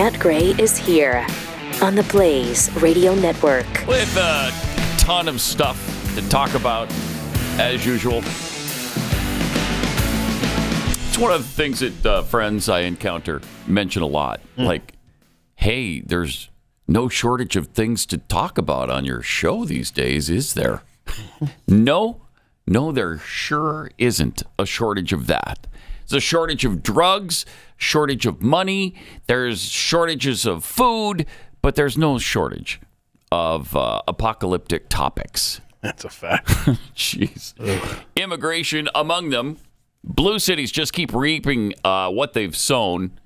Pat Gray is here on the Blaze Radio Network. With a ton of stuff to talk about, as usual. It's one of the things that friends I encounter mention a lot. Like, hey, there's no shortage of things to talk about on your show these days, is there? No, there sure isn't a shortage of that. There's a shortage of drugs, shortage of money, there's shortages of food, but there's no shortage of apocalyptic topics. That's a fact. Jeez. Immigration among them. Blue cities just keep reaping what they've sown.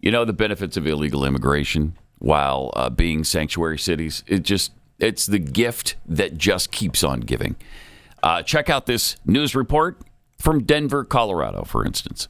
You know, the benefits of illegal immigration while being sanctuary cities. It's the gift that just keeps on giving. Check out this news report from Denver, Colorado, for instance.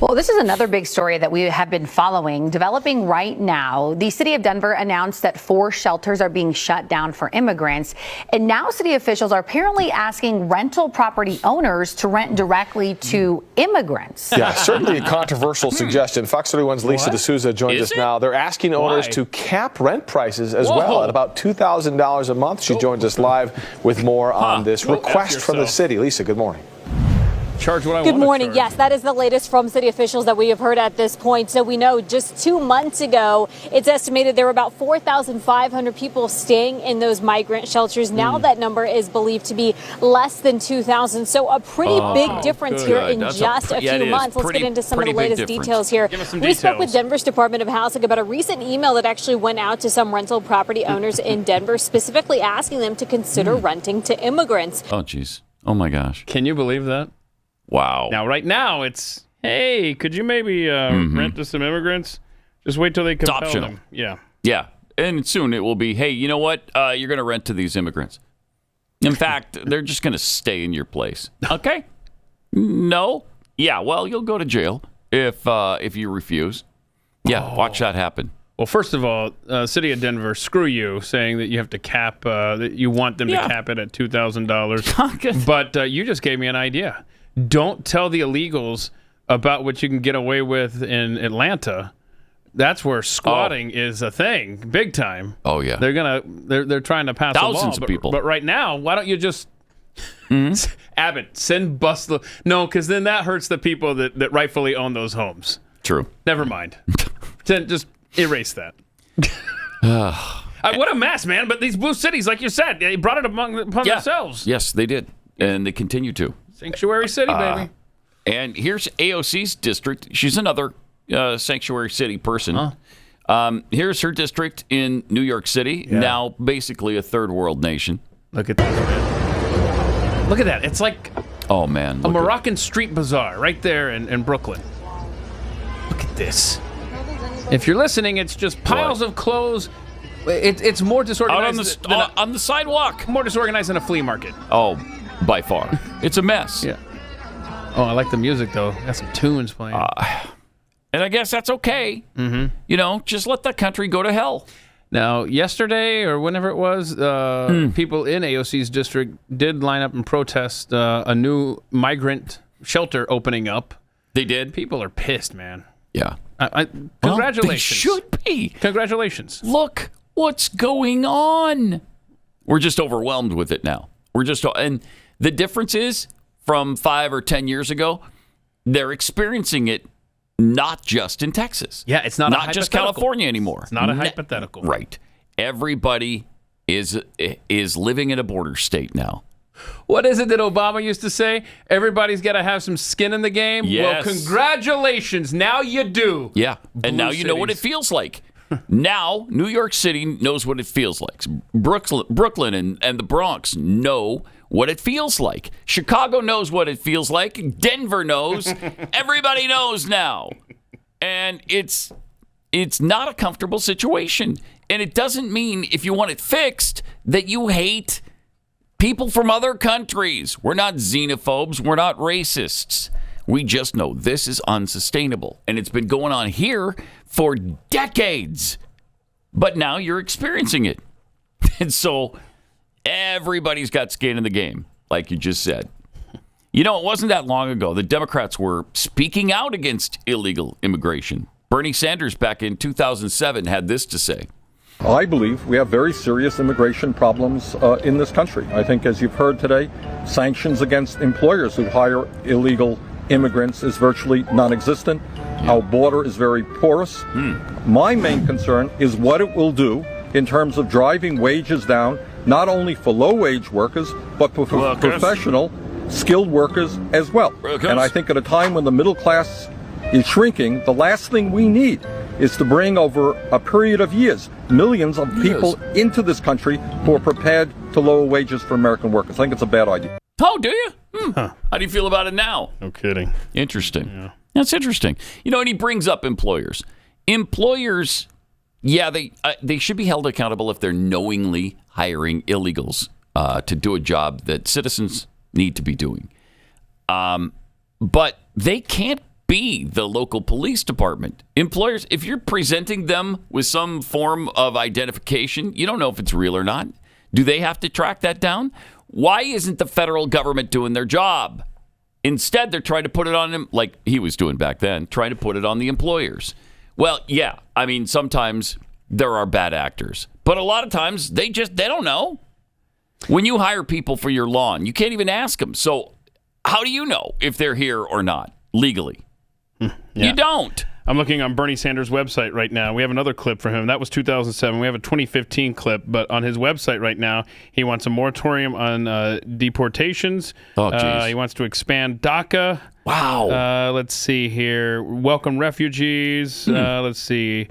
Well, this is another big story that we have been following, developing right now. The city of Denver announced that 4 shelters are being shut down for immigrants. And now city officials are apparently asking rental property owners to rent directly to immigrants. Yeah, certainly a controversial suggestion. Fox 31's Lisa D'Souza joins us now. They're asking owners to cap rent prices as well at about $2,000 a month. She joins us live with more on this request from the city. Lisa, good morning. Charge what I want. Good morning. Yes, that is the latest from city officials that we have heard at this point. So we know just 2 months ago, it's estimated there were about 4,500 people staying in those migrant shelters. Now that number is believed to be less than 2,000. So a pretty big difference here in just a few months. Let's get into some of the latest details here. We spoke with Denver's Department of Housing about a recent email that actually went out to some rental property owners in Denver, specifically asking them to consider renting to immigrants. Oh, geez. Oh, my gosh. Can you believe that? Wow. Now, right now, it's, hey, could you maybe rent to some immigrants? Just wait till they compel them. Yeah. Yeah. And soon it will be, hey, you know what? You're going to rent to these immigrants. In fact, they're just going to stay in your place. Okay? No? Yeah, well, you'll go to jail if you refuse. Yeah, watch that happen. Well, first of all, City of Denver, screw you, saying that you have to cap, that you want them to cap it at $2,000. But you just gave me an idea. Don't tell the illegals about what you can get away with in Atlanta. That's where squatting is a thing, big time. Oh yeah, they're trying to pass thousands a law, of people. But right now, why don't you just Abbott send No, because then that hurts the people that rightfully own those homes. True. Never mind. Just erase that. What a mess, man! But these blue cities, like you said, they brought it upon themselves. Yes, they did, and they continue to. Sanctuary city, baby. And here's AOC's district. She's another sanctuary city person. Here's her district in New York City, now basically a third world nation. Look at that, man. Look at that. It's like a Moroccan street bazaar right there in Brooklyn. Look at this. If you're listening, it's just piles of clothes. It's more disorganized on the sidewalk. More disorganized than a flea market. Oh, by far. It's a mess. Yeah. Oh, I like the music, though. Got some tunes playing. And I guess that's okay. Mm-hmm. You know, just let the country go to hell. Now, yesterday or whenever it was, people in AOC's district did line up and protest a new migrant shelter opening up. They did? People are pissed, man. Yeah. Congratulations. Well, they should be. Congratulations. Look what's going on. We're just overwhelmed with it now. And the difference is from 5 or 10 years ago, they're experiencing it not just in Texas. Yeah, it's not just California anymore. It's not a hypothetical. Right. Everybody is living in a border state now. What is it that Obama used to say? Everybody's got to have some skin in the game? Yes. Well, congratulations. Now you do. Yeah. And now you know what it feels like. Now, New York City knows what it feels like. Brooklyn and the Bronx know what it feels like. Chicago knows what it feels like. Denver knows. Everybody knows now. And it's not a comfortable situation. And it doesn't mean, if you want it fixed, that you hate people from other countries. We're not xenophobes. We're not racists. We just know this is unsustainable. And it's been going on here for decades. But now you're experiencing it. And so everybody's got skin in the game, like you just said. You know, it wasn't that long ago the Democrats were speaking out against illegal immigration. Bernie Sanders back in 2007 had this to say. I believe we have very serious immigration problems in this country. I think, as you've heard today, sanctions against employers who hire illegal immigrants is virtually non-existent. Our border is very porous. My main concern is what it will do in terms of driving wages down, not only for low-wage workers, but for professional, skilled workers as well. And I think at a time when the middle class is shrinking, the last thing we need is to bring over a period of years millions of people into this country who are prepared to lower wages for American workers. I think it's a bad idea. Oh, do you? How do you feel about it now? No kidding. Interesting. Yeah. That's interesting. And he brings up employers. Employers, they should be held accountable if they're knowingly hiring illegals to do a job that citizens need to be doing. But they can't be the local police department. Employers, if you're presenting them with some form of identification, you don't know if it's real or not. Do they have to track that down? Why isn't the federal government doing their job? Instead, they're trying to put it on him, like he was doing back then, trying to put it on the employers. Well, sometimes there are bad actors, but a lot of times they don't know. When you hire people for your lawn, you can't even ask them. So how do you know if they're here or not legally? You don't. I'm looking on Bernie Sanders' website right now. We have another clip for him. That was 2007. We have a 2015 clip, but on his website right now, he wants a moratorium on deportations. Oh, geez. He wants to expand DACA. Wow. Let's see here. Welcome refugees. Let's see.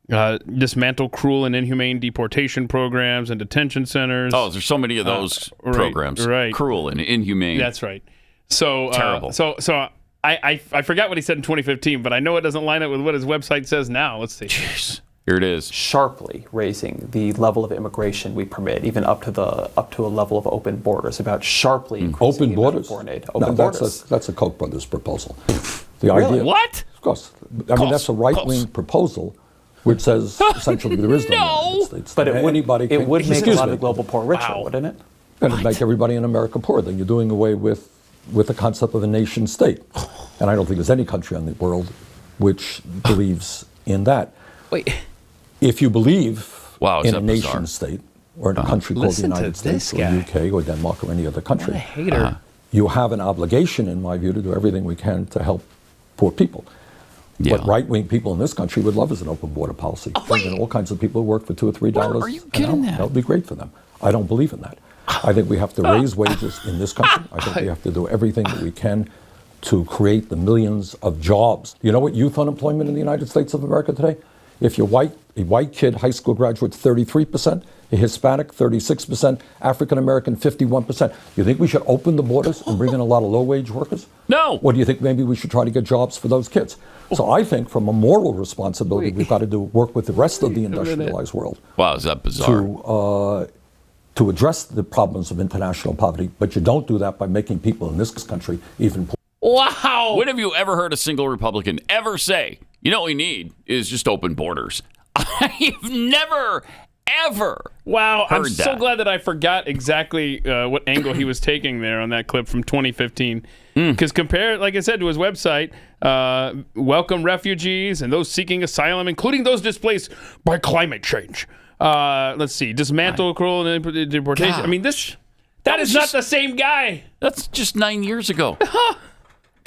Dismantle cruel and inhumane deportation programs and detention centers. Oh, there's so many of those programs. Right. Cruel and inhumane. That's right. So terrible. I forgot what he said in 2015, but I know it doesn't line up with what his website says now. Let's see. Jeez. Here it is. Sharply raising the level of immigration we permit, even up to a level of open borders. About sharply increasing open borders. Foreign aid. Open borders. That's a Koch brothers proposal. The idea. What? Of course. I mean, that's a right-wing proposal, which says essentially there is no United States. But it would make a lot of the global poor richer, wouldn't it? And it'd make everybody in America poor. Then you're doing away with the concept of a nation state. And I don't think there's any country in the world which believes in that. Wait. If you believe in a nation bizarre? state or in a country called the United States or UK or Denmark or any other country, what a hater. You have an obligation, in my view, to do everything we can to help poor people. Yeah. What right-wing people in this country would love is an open border policy. Bring in all kinds of people who work for $2 or $3 Are you kidding an hour. That would be great for them. I don't believe in that. I think we have to raise wages in this country. I think we have to do everything that we can to create the millions of jobs. You know what youth unemployment in the United States of America today? If you're white, a white kid, high school graduate, 33%, a Hispanic, 36%, African American, 51%. You think we should open the borders and bring in a lot of low-wage workers? No. Or do you think maybe we should try to get jobs for those kids? So I think from a moral responsibility, we've got to work with the rest of the industrialized world. Wow, is that bizarre? To address the problems of international poverty, but you don't do that by making people in this country even poorer. Wow. When have you ever heard a single Republican ever say, what we need is just open borders? I've never, ever Wow, I'm heard so that. glad that I forgot exactly what angle he was taking there on that clip from 2015. Because compare, like I said, to his website, welcome refugees and those seeking asylum, including those displaced by climate change. Let's see, dismantle cruel and deportation. God. I mean, that is not the same guy. That's just 9 years ago.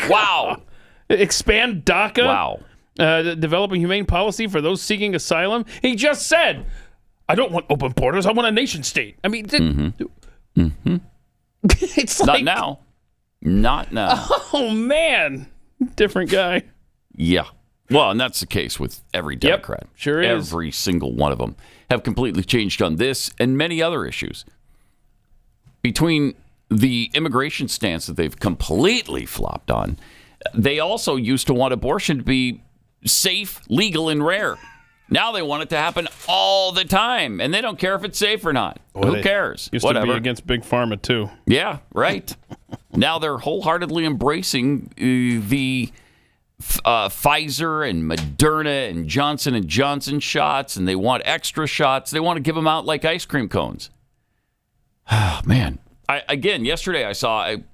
Wow. Expand DACA. Wow. Developing humane policy for those seeking asylum. He just said, I don't want open borders. I want a nation state. I mean, it's like... Not now. Oh, man. Different guy. Yeah. Well, and that's the case with every Democrat. Yep, sure is. Every single one of them have completely changed on this and many other issues. Between the immigration stance that they've completely flopped on, they also used to want abortion to be safe, legal, and rare. Now they want it to happen all the time, and they don't care if it's safe or not. Well, who cares? Used Whatever. to be against Big Pharma, too. Yeah, right. Now they're wholeheartedly embracing the Pfizer and Moderna and Johnson & Johnson shots, and they want extra shots. They want to give them out like ice cream cones. Oh, man. Yesterday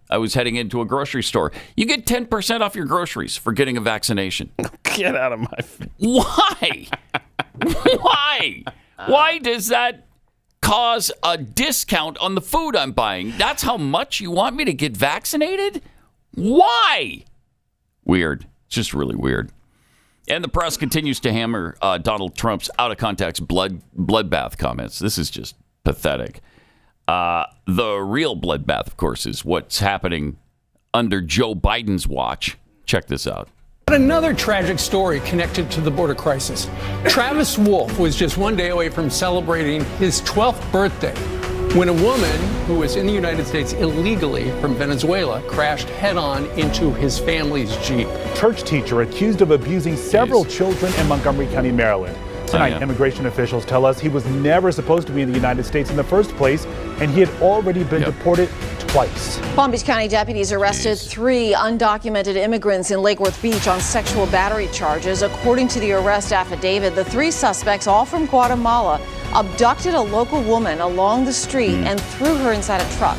I was heading into a grocery store. You get 10% off your groceries for getting a vaccination. Get out of my face. Why? Why? Why does that cause a discount on the food I'm buying? That's how much you want me to get vaccinated? Why? Weird. It's just really weird. And the press continues to hammer Donald Trump's out-of-context bloodbath comments. This is just pathetic. The real bloodbath, of course, is what's happening under Joe Biden's watch. Check this out. Another tragic story connected to the border crisis. Travis Wolf was just one day away from celebrating his 12th birthday when a woman who was in the United States illegally from Venezuela crashed head-on into his family's Jeep. Church teacher accused of abusing several children in Montgomery County, Maryland. Tonight, immigration officials tell us he was never supposed to be in the United States in the first place, and he had already been deported twice. Palm Beach County deputies arrested 3 undocumented immigrants in Lake Worth Beach on sexual battery charges. According to the arrest affidavit, the 3 suspects, all from Guatemala, abducted a local woman along the street and threw her inside a truck.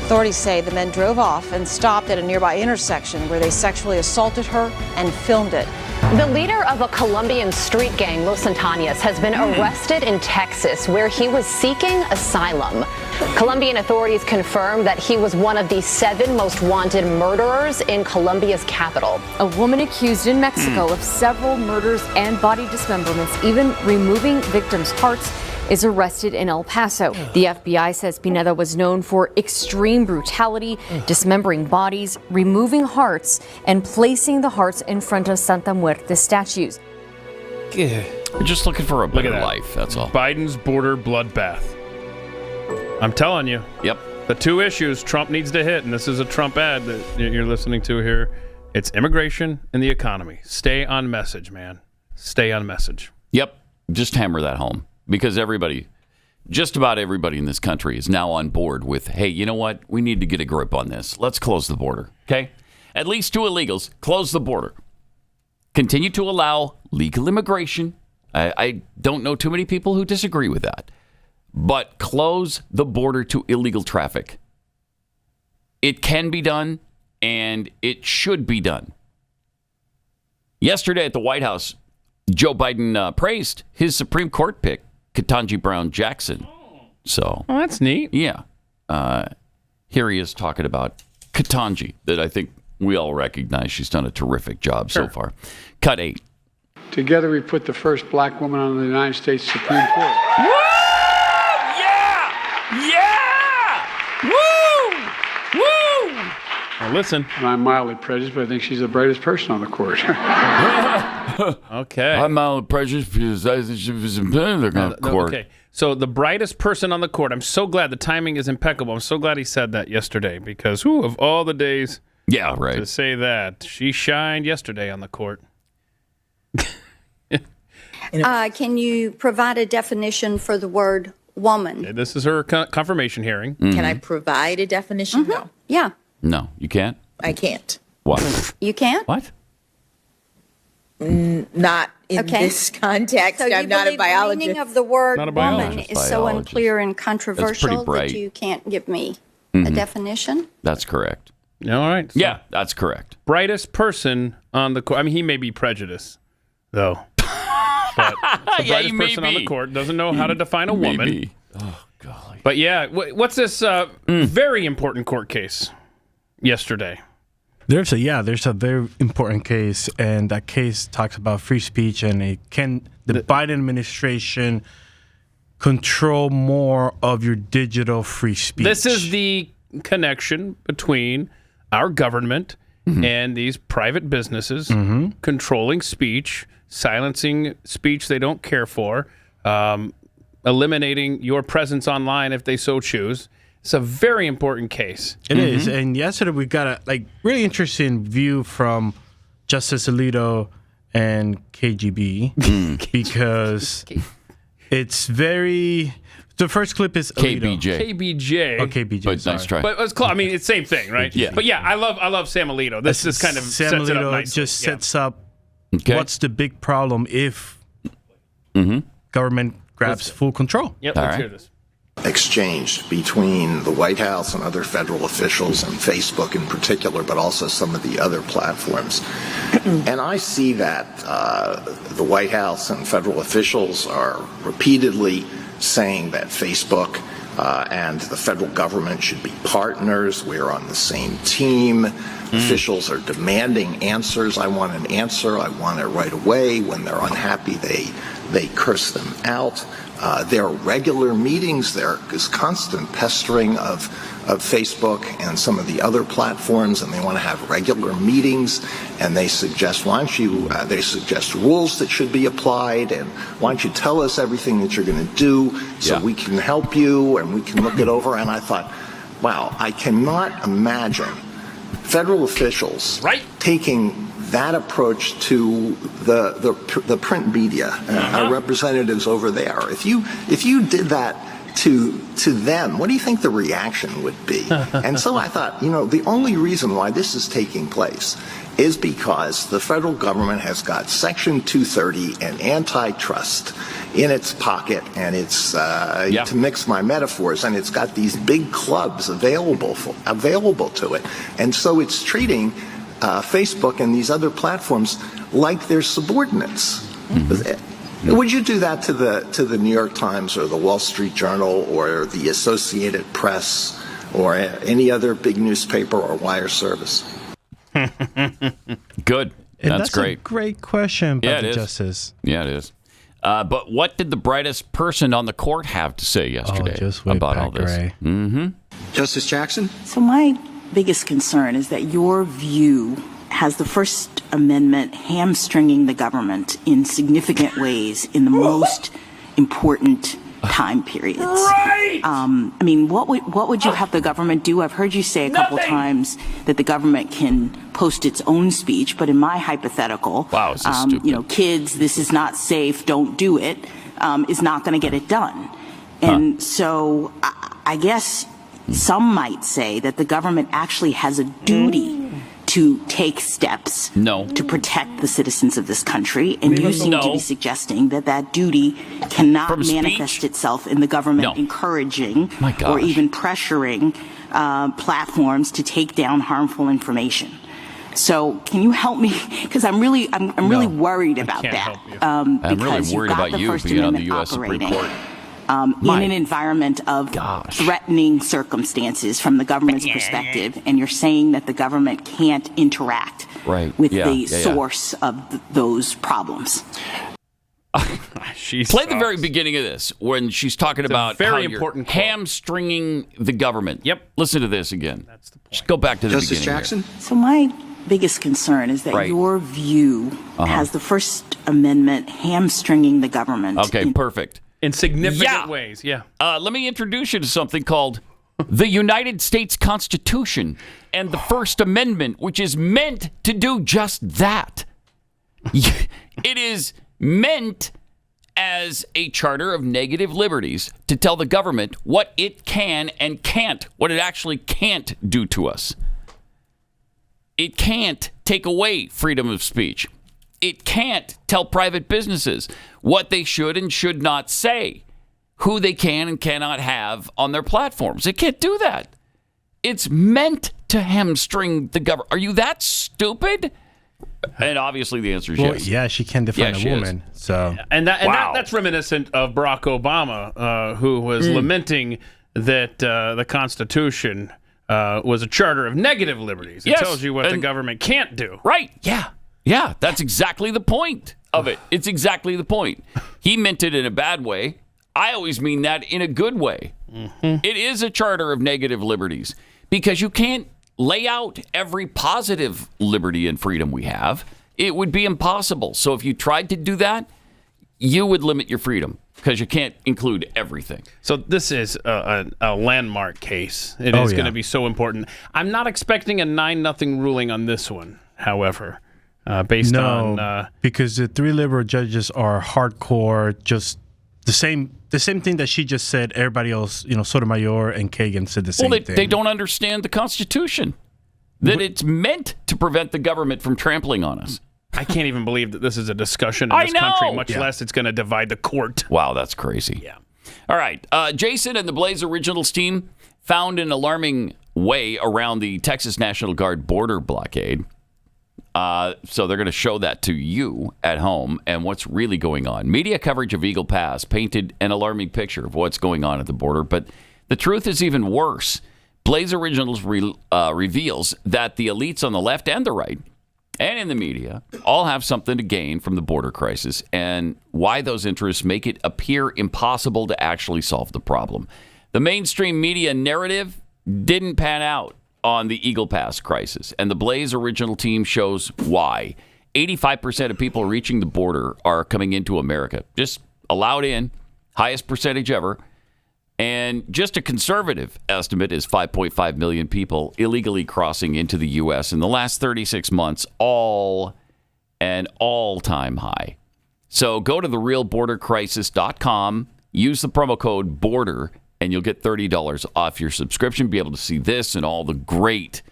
Authorities say the men drove off and stopped at a nearby intersection where they sexually assaulted her and filmed it. The leader of a Colombian street gang, Los Antanas, has been arrested in Texas, where he was seeking asylum. Colombian authorities confirmed that he was one of the 7 most wanted murderers in Colombia's capital. A woman accused in Mexico of several murders and body dismemberments, even removing victims' hearts, is arrested in El Paso. The FBI says Pineda was known for extreme brutality, dismembering bodies, removing hearts, and placing the hearts in front of Santa Muerte statues. We're just looking for a better life, that's all. Biden's border bloodbath. I'm telling you. Yep. The 2 issues Trump needs to hit, and this is a Trump ad that you're listening to here. It's immigration and the economy. Stay on message, man. Stay on message. Yep. Just hammer that home. Because just about everybody in this country is now on board with, hey, you know what? We need to get a grip on this. Let's close the border, okay? At least to illegals, close the border. Continue to allow legal immigration. I don't know too many people who disagree with that. But close the border to illegal traffic. It can be done, and it should be done. Yesterday at the White House, Joe Biden praised his Supreme Court pick, Ketanji Brown Jackson. So, that's neat. Yeah. Here he is talking about Ketanji, that I think we all recognize. She's done a terrific job so far. Cut 8. Together we put the first black woman on the United States Supreme Court. Woo! Yeah! Yeah! Woo! Woo! Well, listen. And I'm mildly prejudiced, but I think she's the brightest person on the court. Okay. I'm mildly prejudiced because I think she was in the court. Okay. So the brightest person on the court. I'm so glad the timing is impeccable. I'm so glad he said that yesterday because of all the days to say that, she shined yesterday on the court. Can you provide a definition for the word woman? Okay, this is her confirmation hearing. Mm-hmm. Can I provide a definition? No. Yeah. No, you can't? I can't. What? You can't? What? Not in this context. So I'm not a biologist. The meaning of the word Not a woman biologist. is so unclear and controversial that you can't give me a definition? That's correct. All right. So yeah, that's correct. Brightest person on the court. I mean, he may be prejudiced, though. But the brightest person on the court doesn't know how to define a woman. Oh, golly. But yeah, what's this very important court case yesterday? There's a very important case, and that case talks about free speech, and can the Biden administration control more of your digital free speech? This is the connection between our government and these private businesses controlling speech, silencing speech they don't care for, eliminating your presence online if they so choose. It's a very important case. It is. And yesterday we got a really interesting view from Justice Alito and KGB because it's very... The first clip is Alito. KBJ. Oh, KBJ. But nice try. But it's close. I mean, it's the same thing, right? Yeah. But yeah, I love Sam Alito. This is kind of Sam sets it up Alito nicely. just sets up what's the big problem if government grabs full control. Yep, let's hear this. exchanged between the White House and other federal officials and Facebook in particular, but also some of the other platforms. And I see that the White House and federal officials are repeatedly saying that Facebook and the federal government should be partners. We're on the same team. Officials are demanding answers. I want an answer. I want it right away. When they're unhappy, they curse them out. There are regular meetings. There is constant pestering of Facebook and some of the other platforms, and they want to have regular meetings. And they suggest, they suggest rules that should be applied, and why don't you tell us everything that you're going to do so we can help you and we can look it over. And I thought, wow, I cannot imagine federal officials taking that approach to the print media, our representatives over there. If you did that to them, what do you think the reaction would be? And so I thought, the only reason why this is taking place is because the federal government has got Section 230 and antitrust in its pocket, and it's to mix my metaphors, and it's got these big clubs available to it, and so it's treating Facebook and these other platforms like they're subordinates. Mm-hmm. Would you do that to the New York Times or the Wall Street Journal or the Associated Press or any other big newspaper or wire service? Good. And that's great. A great question, Dr. Justice. Yeah, it is. But what did the brightest person on the court have to say yesterday about all this? Mm-hmm. Justice Jackson? So my biggest concern is that your view has the First Amendment hamstringing the government in significant ways in the most important time periods. Right. What would you have the government do? I've heard you say a couple times that the government can post its own speech, but in my hypothetical, this is stupid. Kids, this is not safe, don't do it, is not going to get it done. And so I guess some might say that the government actually has a duty to take steps to protect the citizens of this country, and you seem to be suggesting that duty cannot manifest itself in the government encouraging or even pressuring platforms to take down harmful information. So can you help me? Because I'm really worried about that. I'm really worried about you being on the U.S. Supreme Court. In an environment of threatening circumstances from the government's perspective, and you're saying that the government can't interact with the source of those problems. Play the very beginning of this when she's talking about very how important you're hamstringing the government. Yep. Listen to this again. That's the point. Just go back to the Justice beginning. Jackson? So my biggest concern is that your view has the First Amendment hamstringing the government. Okay, perfect. In significant ways, let me introduce you to something called the United States Constitution and the First Amendment, which is meant to do just that. It is meant as a charter of negative liberties to tell the government what it can and can't, what it actually can't do to us. It can't take away freedom of speech. It can't tell private businesses what they should and should not say, who they can and cannot have on their platforms. It can't do that. It's meant to hamstring the government. Are you that stupid? And obviously the answer is yes. Yeah, she can define a woman. So, that's reminiscent of Barack Obama, who was lamenting that the Constitution was a charter of negative liberties. It tells you what the government can't do. Right, yeah, that's exactly the point of it. It's exactly the point. He meant it in a bad way. I always mean that in a good way. Mm-hmm. It is a charter of negative liberties because you can't lay out every positive liberty and freedom we have. It would be impossible. So if you tried to do that, you would limit your freedom because you can't include everything. So this is a landmark case. It is going to be so important. I'm not expecting a 9-0 ruling on this one, however. Based on because the 3 liberal judges are hardcore, just the same thing that she just said. Everybody else, Sotomayor and Kagan said the same thing. They don't understand the Constitution, that it's meant to prevent the government from trampling on us. I can't even believe that this is a discussion in this country, much less it's going to divide the court. Wow, that's crazy. Yeah. All right. Jason and the Blaze Originals team found an alarming way around the Texas National Guard border blockade. So they're going to show that to you at home and what's really going on. Media coverage of Eagle Pass painted an alarming picture of what's going on at the border, but the truth is even worse. Blaze Originals reveals that the elites on the left and the right and in the media all have something to gain from the border crisis and why those interests make it appear impossible to actually solve the problem. The mainstream media narrative didn't pan out on the Eagle Pass crisis, and the Blaze Original team shows why. 85% of people reaching the border are coming into America, just allowed in, highest percentage ever. And just a conservative estimate is 5.5 million people illegally crossing into the U.S. in the last 36 months, all an all-time high. So go to therealbordercrisis.com, use the promo code BORDER, and you'll get $30 off your subscription. Be able to see this and all the great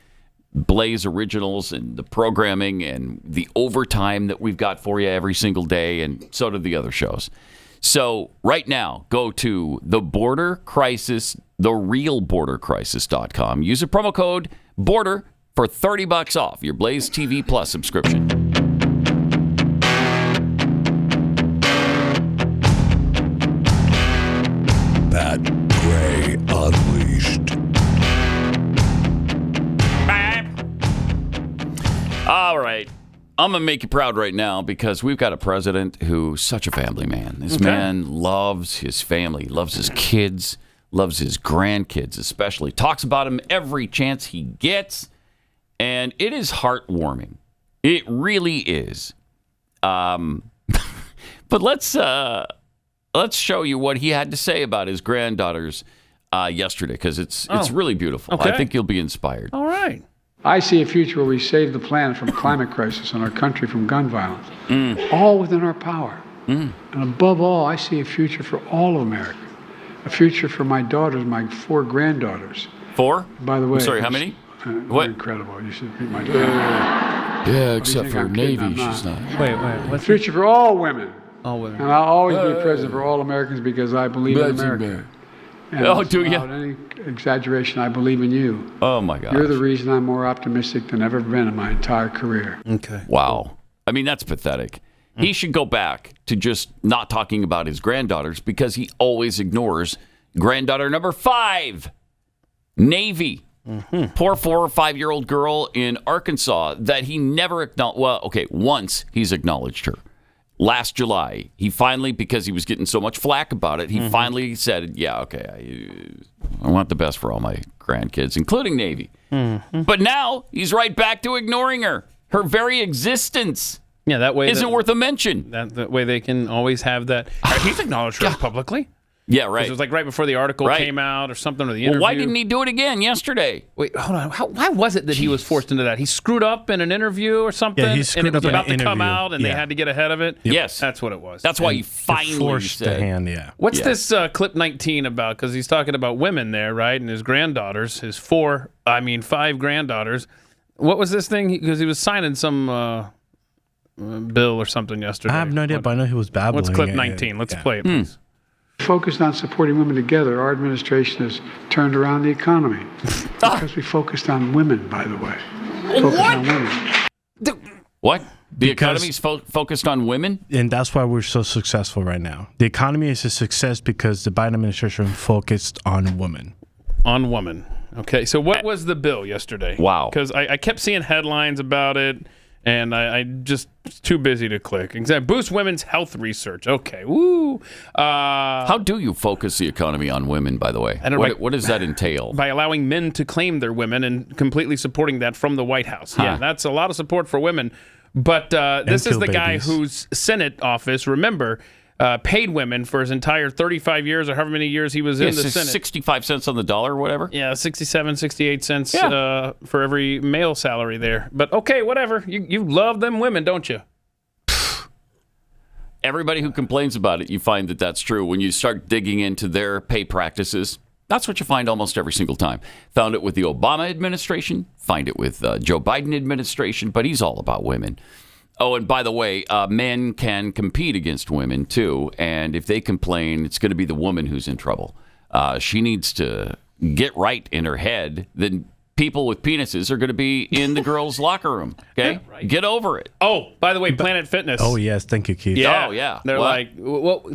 Blaze Originals and the programming and the overtime that we've got for you every single day, and so do the other shows. So right now, go to therealbordercrisis.com. Use the promo code BORDER for $30 off your Blaze TV Plus subscription. Pat Gray Unleashed. All right. I'm going to make you proud right now because we've got a president who's such a family man. This man loves his family, loves his kids, loves his grandkids especially. Talks about them every chance he gets. And it is heartwarming. It really is. But let's show you what he had to say about his granddaughters yesterday because it's really beautiful. Okay. I think you'll be inspired. All right. I see a future where we save the planet from climate crisis and our country from gun violence, all within our power. And above all, I see a future for all of America, a future for my daughters, my 4 granddaughters. 4? By the way, I'm sorry, how many? What? Incredible. You should meet my daughter. Yeah, except for Navy, she's not. Wait. What's the future for all women? All women. And I'll always be president for all Americans because I believe in America. And do you? Without any exaggeration, I believe in you. Oh, my gosh. You're the reason I'm more optimistic than I've ever been in my entire career. Okay. Wow. I mean, that's pathetic. He should go back to just not talking about his granddaughters because he always ignores granddaughter number 5, Navy. Poor 4 or 5-year-old girl in Arkansas that he never acknowledged. Well, okay, once he's acknowledged her. Last July, he finally, because he was getting so much flack about it, he finally said, yeah, okay, I want the best for all my grandkids, including Navy. But now he's right back to ignoring her. Her very existence that way isn't worth a mention. That way they can always have that. He's acknowledged her publicly. Yeah, right. It was like right before the article came out or something, or the interview. Well, why didn't he do it again yesterday? Wait, hold on. Why was it that he was forced into that? He screwed up in an interview or something? Yeah, he screwed and it was up in about an to come interview. out, and they had to get ahead of it? Yes. That's what it was. That's why he finally forced the hand, What's this clip 19 about? Because he's talking about women there, right? And his granddaughters, his 5 granddaughters. What was this thing? Because he was signing some bill or something yesterday. I have no idea, but I know he was babbling. What's clip 19? Let's play it, please. Focused on supporting women together, our administration has turned around the economy. Because we focused on women, by the way. Focused on women. What? The economy's focused on women? And that's why we're so successful right now. The economy is a success because the Biden administration focused on women. On women. Okay, so what was the bill yesterday? Wow. Because I kept seeing headlines about it, and I just too busy to click. Exactly. Boost women's health research. Okay. Woo. How do you focus the economy on women, by the way? What does that entail? By allowing men to claim they're women and completely supporting that from the White House. Yeah, that's a lot of support for women. But this is the guy whose Senate office, remember, paid women for his entire 35 years or however many years he was in the Senate. 65 cents on the dollar or whatever? Yeah, 67, 68 cents for every male salary there. But okay, whatever. You love them women, don't you? Everybody who complains about it, you find that that's true. When you start digging into their pay practices, that's what you find almost every single time. Found it with the Obama administration, find it with Joe Biden administration, but he's all about women. Oh, and by the way, men can compete against women, too. And if they complain, it's going to be the woman who's in trouble. She needs to get right in her head. Then people with penises are going to be in the girls' locker room. Okay? Right. Get over it. Oh, by the way, Planet Fitness. Oh, yes. Thank you, Keith. Yeah. Oh, yeah. They're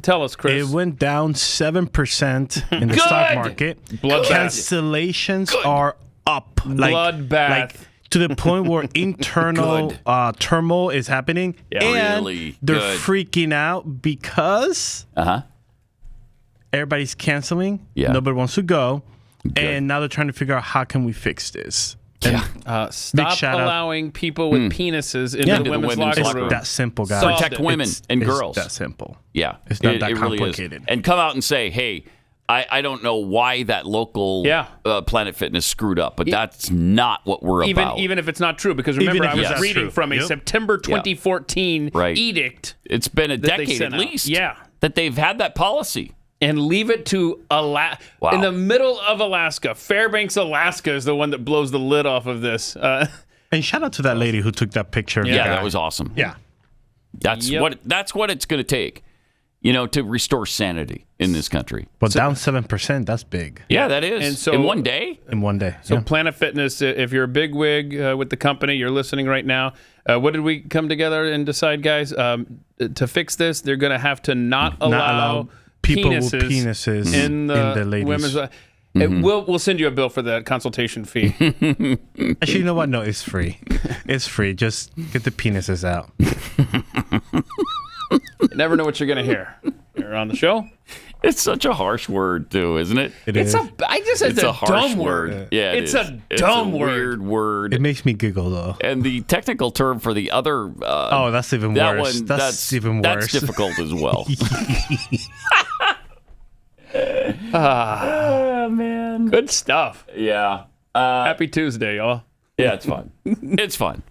tell us, Chris. It went down 7% in the stock market. Cancellations are up. Bloodbath. To the point where internal turmoil is happening. Yeah. And Really they're good. freaking out because everybody's canceling. Yeah. Nobody wants to go. And now they're trying to figure out how can we fix this. Stop allowing people with penises into the women's locker room. It's that simple, guys. Protect women and girls. It's that simple. Yeah. It's not that it really complicated. is. And come out and say, hey, I don't know why that local Planet Fitness screwed up, but that's not what we're about. Even if it's not true, because remember, I was reading from a September 2014 edict. It's been a decade at least that they've had that policy. And leave it to in the middle of Alaska. Fairbanks, Alaska is the one that blows the lid off of this. And shout out to that lady who took that picture. Yeah, that was awesome. Yeah. That's what it's going to take, to restore sanity in this country. But down 7%, that's big. Yeah, that is. And so, in one day? In one day. So Planet Fitness, if you're a big wig with the company, you're listening right now, what did we come together and decide, guys? To fix this, they're going to have to not allow people with penises in the ladies. Women's. We'll send you a bill for that consultation fee. Actually, you know what? No, it's free. It's free. Just get the penises out. You never know what you're going to hear here on the show. It's such a harsh word, too, isn't it? It's a harsh dumb word. Yeah, it's a dumb word. Weird word. It makes me giggle, though. And the technical term for the other... that's even worse. That's even worse. That's difficult as well. Oh, man. Good stuff. Yeah. Happy Tuesday, y'all. Yeah, it's fun. It's fun.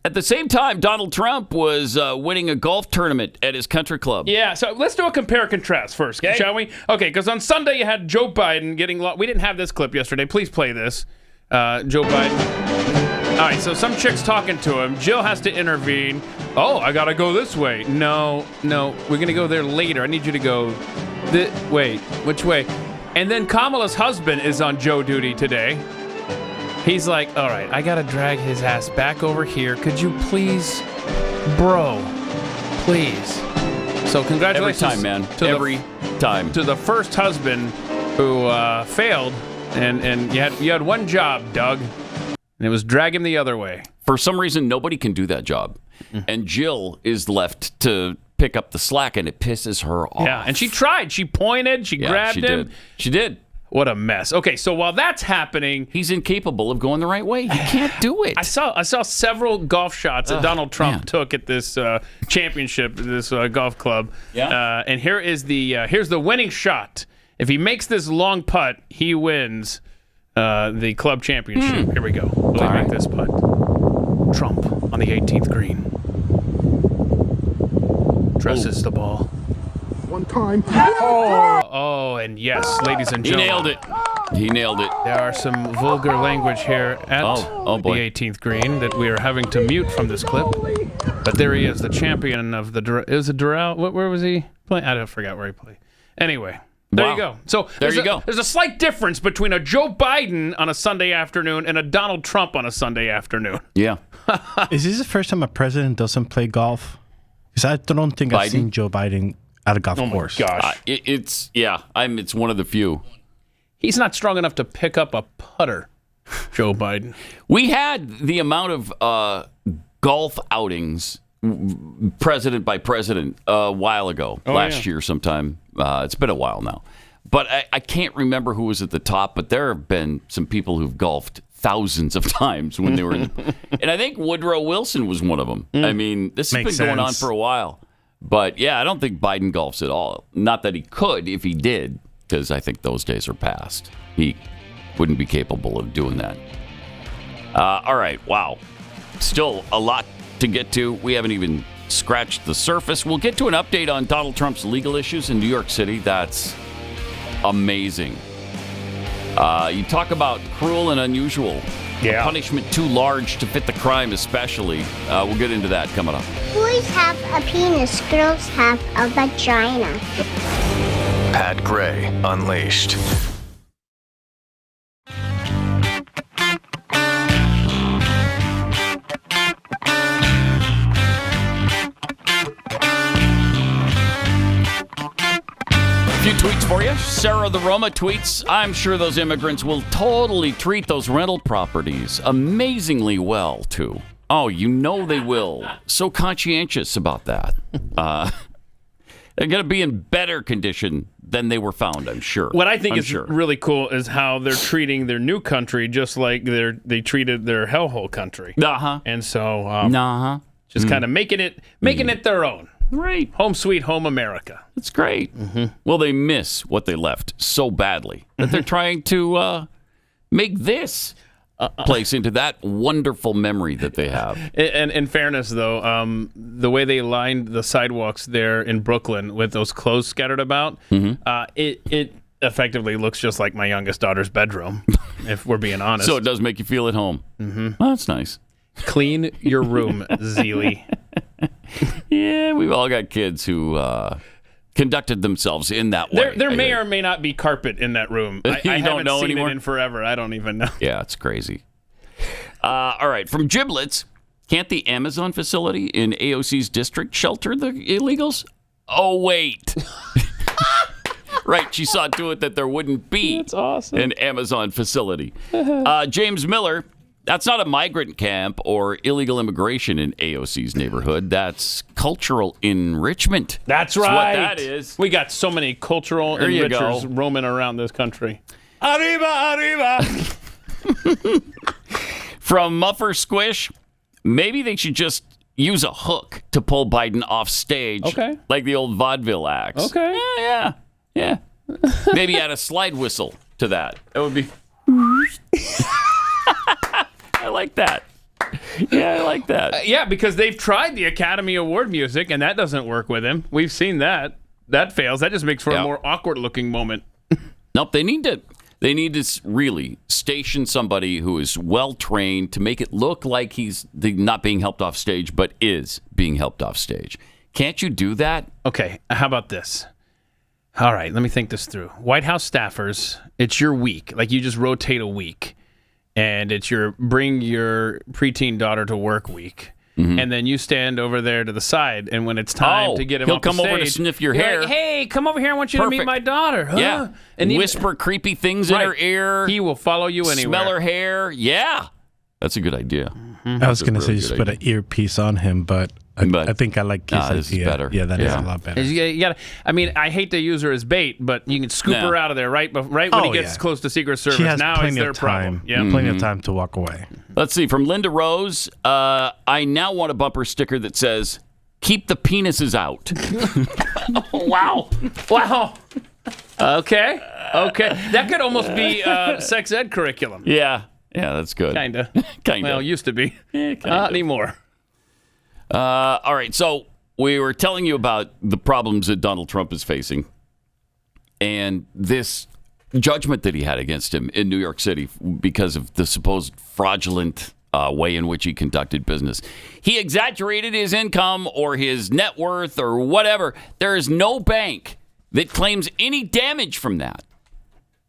At the same time, Donald Trump was winning a golf tournament at his country club. Yeah, so let's do a compare and contrast first, shall we? Okay, because on Sunday you had Joe Biden getting lost. We didn't have this clip yesterday. Please play this. Joe Biden. All right, so some chick's talking to him. Jill has to intervene. Oh, I got to go this way. No, we're going to go there later. I need you to go wait, which way? And then Kamala's husband is on Joe duty today. He's like, all right, I got to drag his ass back over here. Could you please, bro, please. So congratulations. Every time, man. Every time. To the first husband who failed, and you had one job, Doug, and it was drag him the other way. For some reason, nobody can do that job. And Jill is left to pick up the slack, and it pisses her off. Yeah, and she tried. She pointed. She grabbed him. She did. What a mess. Okay, so while that's happening, he's incapable of going the right way. He can't do it. I saw several golf shots that Donald Trump took at this championship, this golf club. Yeah. And here's the winning shot. If he makes this long putt, he wins the club championship. Here we go. Will he make this putt? Trump on the 18th green. Dresses the ball. One time. Oh, and yes, ladies and gentlemen. He nailed it. There are some vulgar language here at the 18th green that we are having to mute from this clip. But there he is, the champion of the... Is it Doral? Where was he playing? I forgot where he played. Anyway, there you go. So there's a slight difference between a Joe Biden on a Sunday afternoon and a Donald Trump on a Sunday afternoon. Yeah. Is this the first time a president doesn't play golf? Because I don't think I've seen Joe Biden at a golf course. Oh my gosh. It's one of the few. He's not strong enough to pick up a putter, Joe Biden. We had the amount of golf outings, president by president, a while ago, last year sometime. It's been a while now. But I can't remember who was at the top, but there have been some people who've golfed thousands of times when they were in and I think Woodrow Wilson was one of them. I mean, this has been going on for a while. But, yeah, I don't think Biden golfs at all. Not that he could if he did, because I think those days are past. He wouldn't be capable of doing that. All right, wow. Still a lot to get to. We haven't even scratched the surface. We'll get to an update on Donald Trump's legal issues in New York City. That's amazing. You talk about cruel and unusual. A punishment too large to fit the crime, especially. We'll get into that coming up. Boys have a penis, girls have a vagina. Pat Gray Unleashed. A few tweets for you. Sarah the Roma tweets, I'm sure those immigrants will totally treat those rental properties amazingly well, too. Oh, you know they will. So conscientious about that. They're going to be in better condition than they were found, I'm sure. What I think is really cool is how they're treating their new country just like they treated their hellhole country. Uh-huh. And so just kind of making it their own. Right. Home sweet home America. It's great. Well, they miss what they left so badly that they're trying to make this place into that wonderful memory that they have. And in fairness, though, the way they lined the sidewalks there in Brooklyn with those clothes scattered about, it effectively looks just like my youngest daughter's bedroom, if we're being honest. So it does make you feel at home. Well, that's nice. Clean your room, Zeely. Yeah, we've all got kids who conducted themselves in that way. There may or may not be carpet in that room. I haven't seen anymore? It in forever. I don't even know. Yeah, it's crazy. All right, from Giblets, can't the Amazon facility in AOC's district shelter the illegals? Oh, wait. Right, she saw to it that there wouldn't be an Amazon facility. James Miller, that's not a migrant camp or illegal immigration in AOC's neighborhood. That's cultural enrichment. That's right. What that is. We got so many cultural enrichers roaming around this country. Arriba, arriba. From Muffer Squish, maybe they should just use a hook to pull Biden off stage. Okay. Like the old vaudeville acts. Okay. Yeah. Maybe add a slide whistle to that. That would be... I like that. Yeah, I like that. Yeah, because they've tried the Academy Award music, and that doesn't work with him. We've seen that. That fails. That just makes for a more awkward-looking moment. Nope, they need to really station somebody who is well-trained to make it look like he's not being helped off stage, but is being helped off stage. Can't you do that? Okay, how about this? All right, let me think this through. White House staffers, it's your week. Like, you just rotate a week. And it's your bring your preteen daughter to work week. And then you stand over there to the side, and when it's time to get him he'll up come the stage, over to sniff your you're hair. like, hey, come over here. I want you to meet my daughter. Huh? Yeah. And whisper creepy things in her ear. He will follow you anywhere. Smell her hair. Yeah. That's a good idea. I was going to say just put an earpiece on him, but I think I like his idea. This is better. Yeah, that is a lot better. You gotta, I mean, I hate to use her as bait, but you can scoop her out of there right when he gets close to Secret Service. She has now plenty is their of time. problem. Yeah, plenty of time to walk away. Let's see. From Linda Rose, I now want a bumper sticker that says, keep the penises out. Wow. Okay. That could almost be sex ed curriculum. Yeah, that's good. Kinda. Kinda. Well, used to be. Not anymore. All right, so we were telling you about the problems that Donald Trump is facing and this judgment that he had against him in New York City because of the supposed fraudulent way in which he conducted business. He exaggerated his income or his net worth or whatever. There is no bank that claims any damage from that.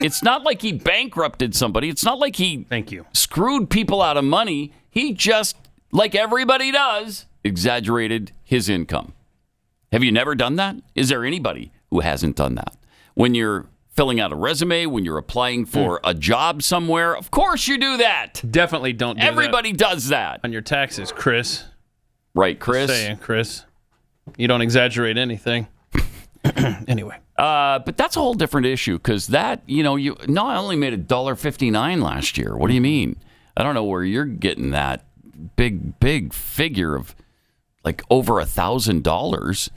It's not like he bankrupted somebody. It's not like he screwed people out of money. He just, like everybody does, exaggerated his income. Have you never done that? Is there anybody who hasn't done that? When you're filling out a resume, when you're applying for a job somewhere, of course you do that. Definitely don't do Everybody does that. On your taxes, Chris. Right, Chris? Just saying, Chris. You don't exaggerate anything. Anyway. But that's a whole different issue because that, I only made $1.59 last year. What do you mean? I don't know where you're getting that big figure of like over $1,000.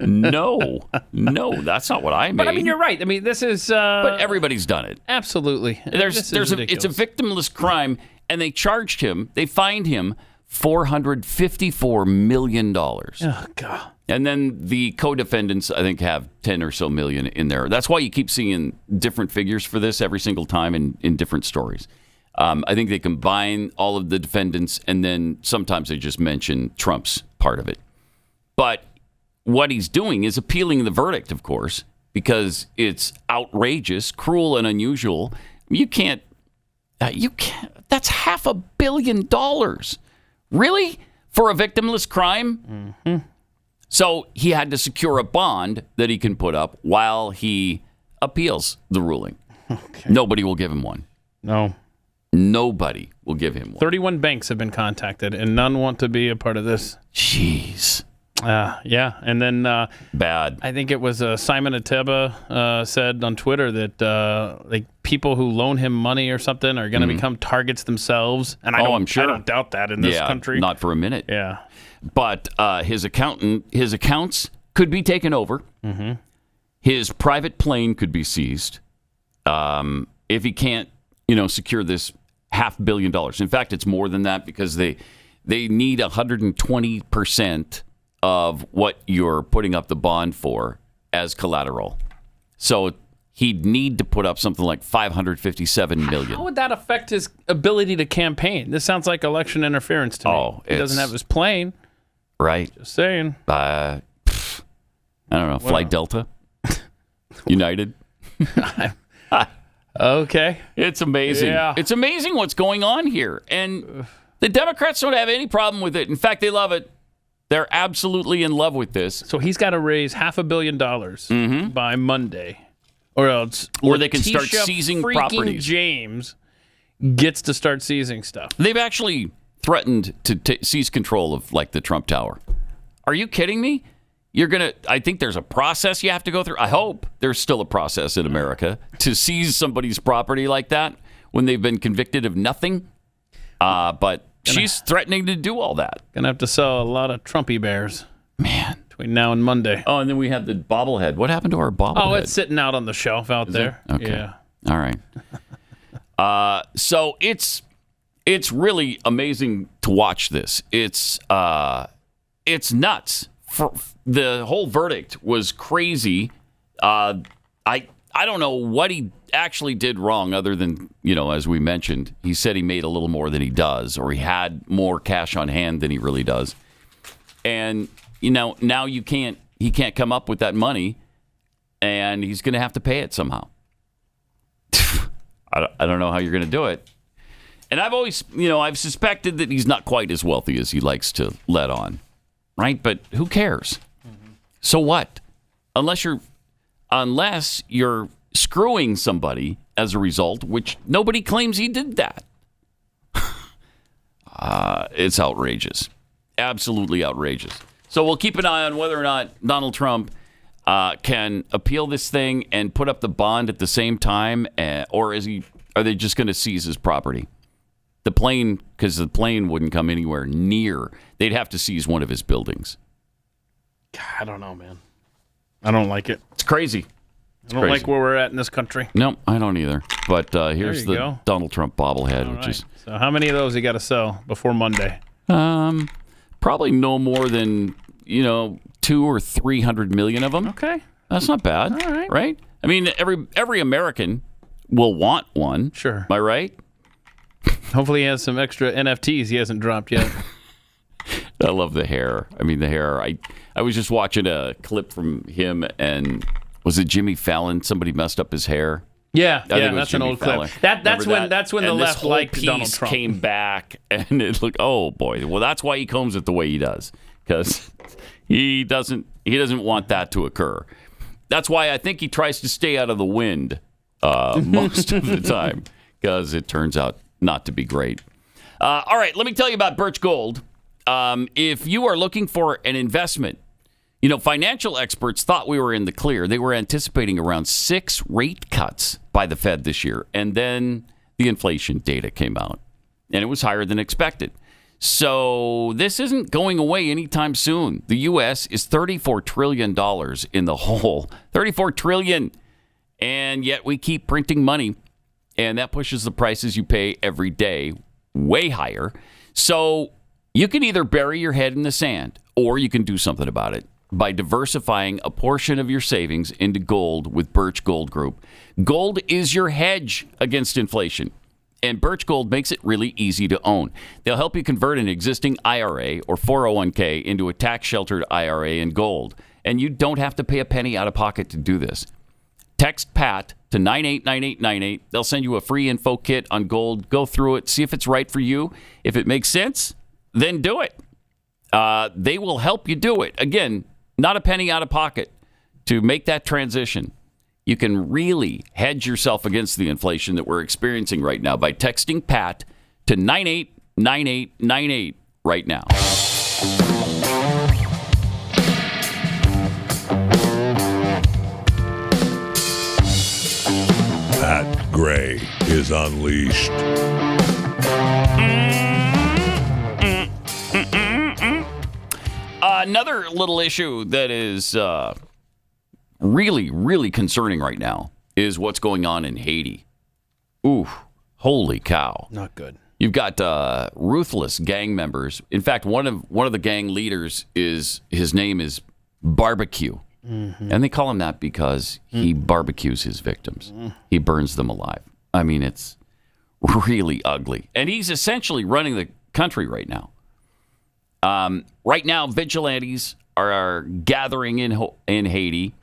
No, that's not what I made. But I mean, you're right. I mean, this is. But everybody's done it. Absolutely. It's a victimless crime, and they charged him. They fined him $454 million. Oh God. And then the co-defendants, I think, have 10 or so million in there. That's why you keep seeing different figures for this every single time in different stories. I think they combine all of the defendants, and then sometimes they just mention Trump's part of it. But what he's doing is appealing the verdict, of course, because it's outrageous, cruel, and unusual. You can't. That's $500 million. Really? For a victimless crime? Mm-hmm. So he had to secure a bond that he can put up while he appeals the ruling. Okay. Nobody will give him one. No. Nobody will give him one. 31 banks have been contacted, and none want to be a part of this. Jeez. Yeah. And then bad. I think it was Simon Ateba said on Twitter that like people who loan him money or something are going to become targets themselves. And I'm sure. I don't doubt that in this country. Not for a minute. Yeah. But his accounts could be taken over. Mm-hmm. His private plane could be seized if he can't, secure this $500 million. In fact, it's more than that because they need 120% of what you're putting up the bond for as collateral. So he'd need to put up something like $557 million. How would that affect his ability to campaign? This sounds like election interference to me. He doesn't have his plane. Right. Just saying. I don't know. Flight Delta? United? Okay. It's amazing. Yeah. It's amazing what's going on here. And the Democrats don't have any problem with it. In fact, they love it. They're absolutely in love with this. So he's got to raise $500 million by Monday. Or else or they can start Letitia seizing freaking properties. James gets to start seizing stuff. They've actually threatened to seize control of, like, the Trump Tower. Are you kidding me? I think there's a process you have to go through. I hope there's still a process in America to seize somebody's property like that when they've been convicted of nothing. But she's threatening to do all that. Gonna have to sell a lot of Trumpy bears. Man. Between now and Monday. Oh, and then we have the bobblehead. What happened to our bobblehead? Oh, it's sitting out on the shelf out there. Okay. Yeah. All right. So it's really amazing to watch this. It's nuts. The whole verdict was crazy. I don't know what he actually did wrong other than, as we mentioned, he said he made a little more than he does, or he had more cash on hand than he really does. And, now he can't come up with that money, and he's going to have to pay it somehow. I don't know how you're going to do it. And I've always, I've suspected that he's not quite as wealthy as he likes to let on. Right? But who cares? Mm-hmm. So what? Unless you're screwing somebody as a result, which nobody claims he did that. It's outrageous. Absolutely outrageous. So we'll keep an eye on whether or not Donald Trump can appeal this thing and put up the bond at the same time, or are they just going to seize his property? The plane, because the plane wouldn't come anywhere near. They'd have to seize one of his buildings. God, I don't know, man. I don't like it. It's crazy. I don't like where we're at in this country. No, I don't either. But here's the go. Donald Trump bobblehead, All which right. is... So how many of those you got to sell before Monday? Probably no more than, 200 or 300 million of them. Okay. That's not bad. All right. Right? I mean, every American will want one. Sure. Am I right? Hopefully he has some extra NFTs he hasn't dropped yet. I love the hair. I mean, the hair. I was just watching a clip from him, and was it Jimmy Fallon? Somebody messed up his hair. Yeah, that's an old Fallon. clip. That's when the and left liked Donald piece Trump. came back, and it looked. Oh boy! Well, that's why he combs it the way he does, because he doesn't want that to occur. That's why I think he tries to stay out of the wind most of the time, because it turns out not to be great. All right, let me tell you about Birch Gold. If you are looking for an investment, financial experts thought we were in the clear. They were anticipating around 6 rate cuts by the Fed this year. And then the inflation data came out, and it was higher than expected. So this isn't going away anytime soon. The U.S. is $34 trillion in the hole. $34 trillion. And yet we keep printing money. And that pushes the prices you pay every day way higher. So you can either bury your head in the sand, or you can do something about it by diversifying a portion of your savings into gold with Birch Gold Group. Gold is your hedge against inflation. And Birch Gold makes it really easy to own. They'll help you convert an existing IRA or 401k into a tax-sheltered IRA in gold. And you don't have to pay a penny out of pocket to do this. Text PAT to 989898. They'll send you a free info kit on gold. Go through it. See if it's right for you. If it makes sense, then do it. They will help you do it. Again, not a penny out of pocket to make that transition. You can really hedge yourself against the inflation that we're experiencing right now by texting PAT to 989898 right now. Pat Gray is unleashed. Another little issue that is really, really concerning right now is what's going on in Haiti. Ooh, holy cow. Not good. You've got ruthless gang members. In fact, one of the gang leaders his name is Barbecue. Mm-hmm. And they call him that because he barbecues his victims. He burns them alive. I mean, it's really ugly. And he's essentially running the country right now. Right now, vigilantes are gathering in Haiti,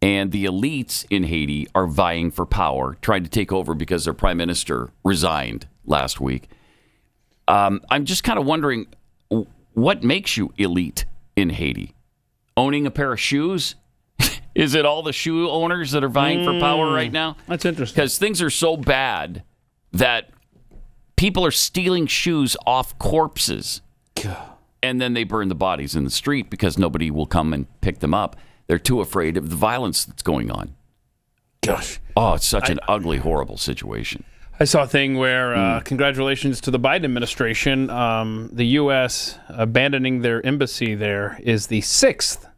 and the elites in Haiti are vying for power, trying to take over because their prime minister resigned last week. I'm just kind of wondering, what makes you elite in Haiti? Owning a pair of shoes? Is it all the shoe owners that are vying for power right now? That's interesting. Because things are so bad that people are stealing shoes off corpses. And then they burn the bodies in the street because nobody will come and pick them up. They're too afraid of the violence that's going on. Gosh. Oh, it's such an ugly, horrible situation. I saw a thing where congratulations to the Biden administration. The U.S. abandoning their embassy there is the 6th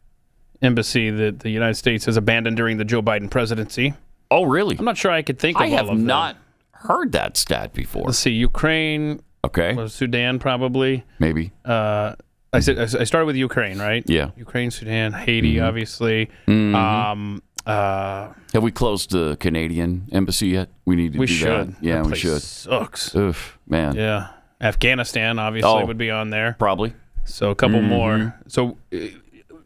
embassy that the United States has abandoned during the Joe Biden presidency. Oh, really? I'm not sure I could think of all of them. I have not heard that stat before. Let's see, Ukraine. Okay. Sudan, probably. Maybe. I started with Ukraine, right? Yeah. Ukraine, Sudan, Haiti, obviously. Mm-hmm. Have we closed the Canadian embassy yet? We need to do that. Yeah, we should. Sucks. Oof, man. Yeah. Afghanistan, obviously, would be on there. Probably. So a couple more. So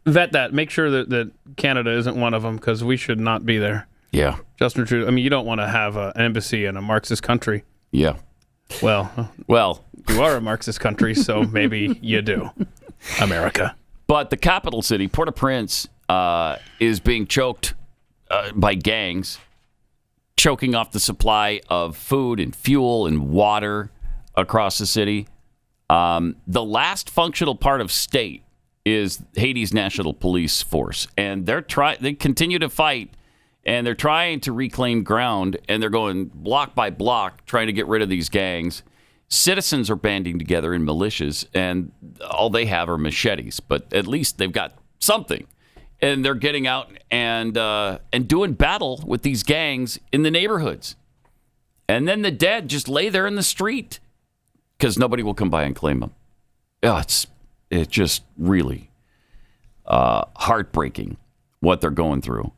vet that. Make sure that Canada isn't one of them, because we should not be there. Yeah. Justin Trudeau. I mean, you don't want to have an embassy in a Marxist country. Yeah. Well, you are a Marxist country, so maybe you do, America. But the capital city, Port-au-Prince, is being choked by gangs, choking off the supply of food and fuel and water across the city. The last functional part of state is Haiti's National Police Force, and they continue to fight. And they're trying to reclaim ground, and they're going block by block, trying to get rid of these gangs. Citizens are banding together in militias, and all they have are machetes. But at least they've got something, and they're getting out and doing battle with these gangs in the neighborhoods. And then the dead just lay there in the street because nobody will come by and claim them. Oh, it's just really heartbreaking what they're going through.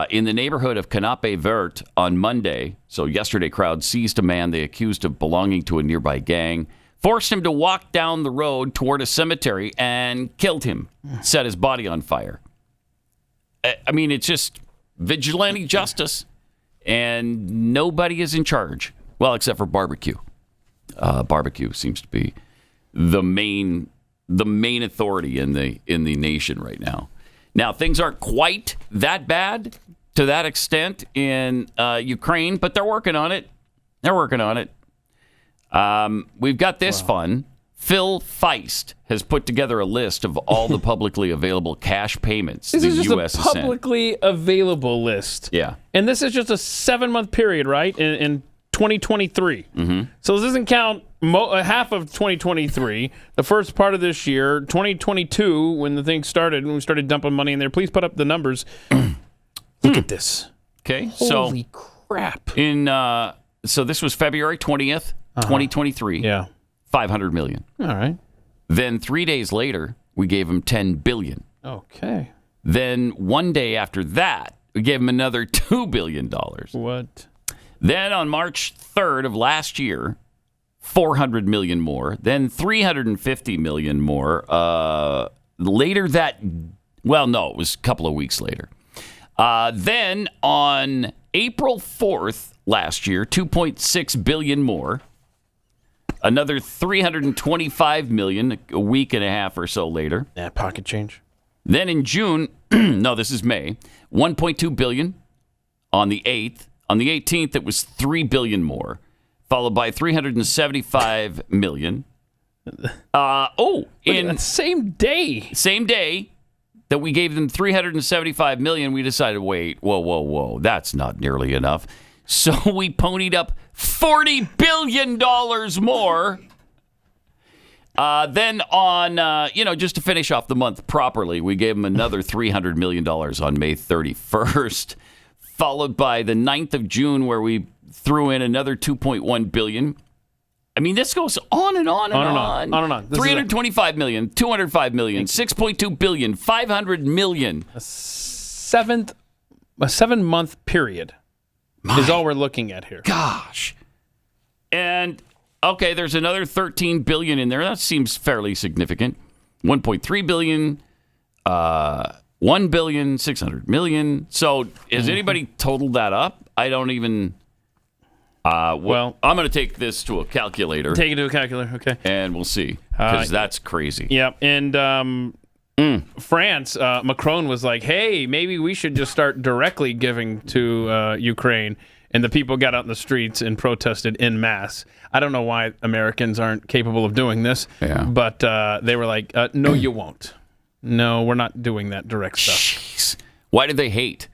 In the neighborhood of Canape Vert on Monday, so yesterday, crowd seized a man they accused of belonging to a nearby gang, forced him to walk down the road toward a cemetery, and killed him, set his body on fire. I mean, it's just vigilante justice, and nobody is in charge. Well, except for Barbecue. Barbecue seems to be the main authority in the nation right now. Now, things aren't quite that bad to that extent in Ukraine, but they're working on it. We've got this fun. Phil Feist has put together a list of all the publicly available cash payments This the is just U.S. a has sent. publicly available list. Yeah. And this is just a 7-month period, right? In 2023. Mm-hmm. So this doesn't count half of 2023, the first part of this year, 2022, when the thing started, when we started dumping money in there. Please put up the numbers. Look at this. Okay. Holy crap. So this was February 20th, 2023. Yeah. $500 million. All right. Then 3 days later, we gave him $10 billion. Okay. Then one day after that, we gave him another $2 billion. What? Then on March 3rd of last year, 400 million more. Then 350 million more. Later that, well, no, it was a couple of weeks later. Then on April 4th last year, 2.6 billion more. Another 325 million a week and a half or so later. Yeah, pocket change. Then in June, no, this is May, 1.2 billion on the 8th. On the 18th, it was 3 billion more, followed by 375 million. In same day that we gave them 375 million, we decided, whoa, that's not nearly enough. So we ponied up $40 billion more. Then on, just to finish off the month properly, we gave them another $300 million on May 31st, followed by the 9th of June, where we threw in another $2.1 billion. I mean, this goes on and on and on. 325 million, 205 million, 6.2 billion, 500 million. A 7-month period is all we're looking at here. Gosh. And okay, there's another 13 billion in there. That seems fairly significant. 1.3 billion, 1 billion, 600 million. So has anybody totaled that up? I don't even. Well, I'm going to take this to a calculator. Take it to a calculator, okay. And we'll see, because that's crazy. Yeah, and France, Macron was like, hey, maybe we should just start directly giving to Ukraine. And the people got out in the streets and protested en masse. I don't know why Americans aren't capable of doing this, but they were like, no, you won't. No, we're not doing that direct stuff. Jeez. Why do they hate?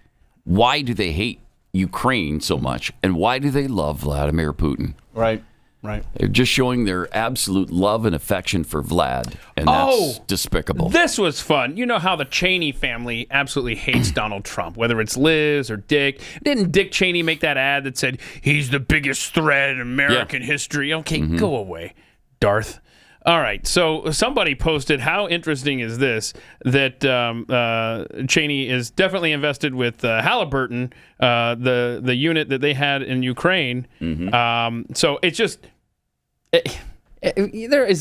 Why do they hate Ukraine so much? And why do they love Vladimir Putin? Right. They're just showing their absolute love and affection for Vlad, and that's despicable. This was fun. You know how the Cheney family absolutely hates Donald Trump, whether it's Liz or Dick. Didn't Dick Cheney make that ad that said, he's the biggest threat in American history? Okay, go away, Darth. All right, so somebody posted, how interesting is this, that Cheney is definitely invested with Halliburton, the unit that they had in Ukraine. So it's just,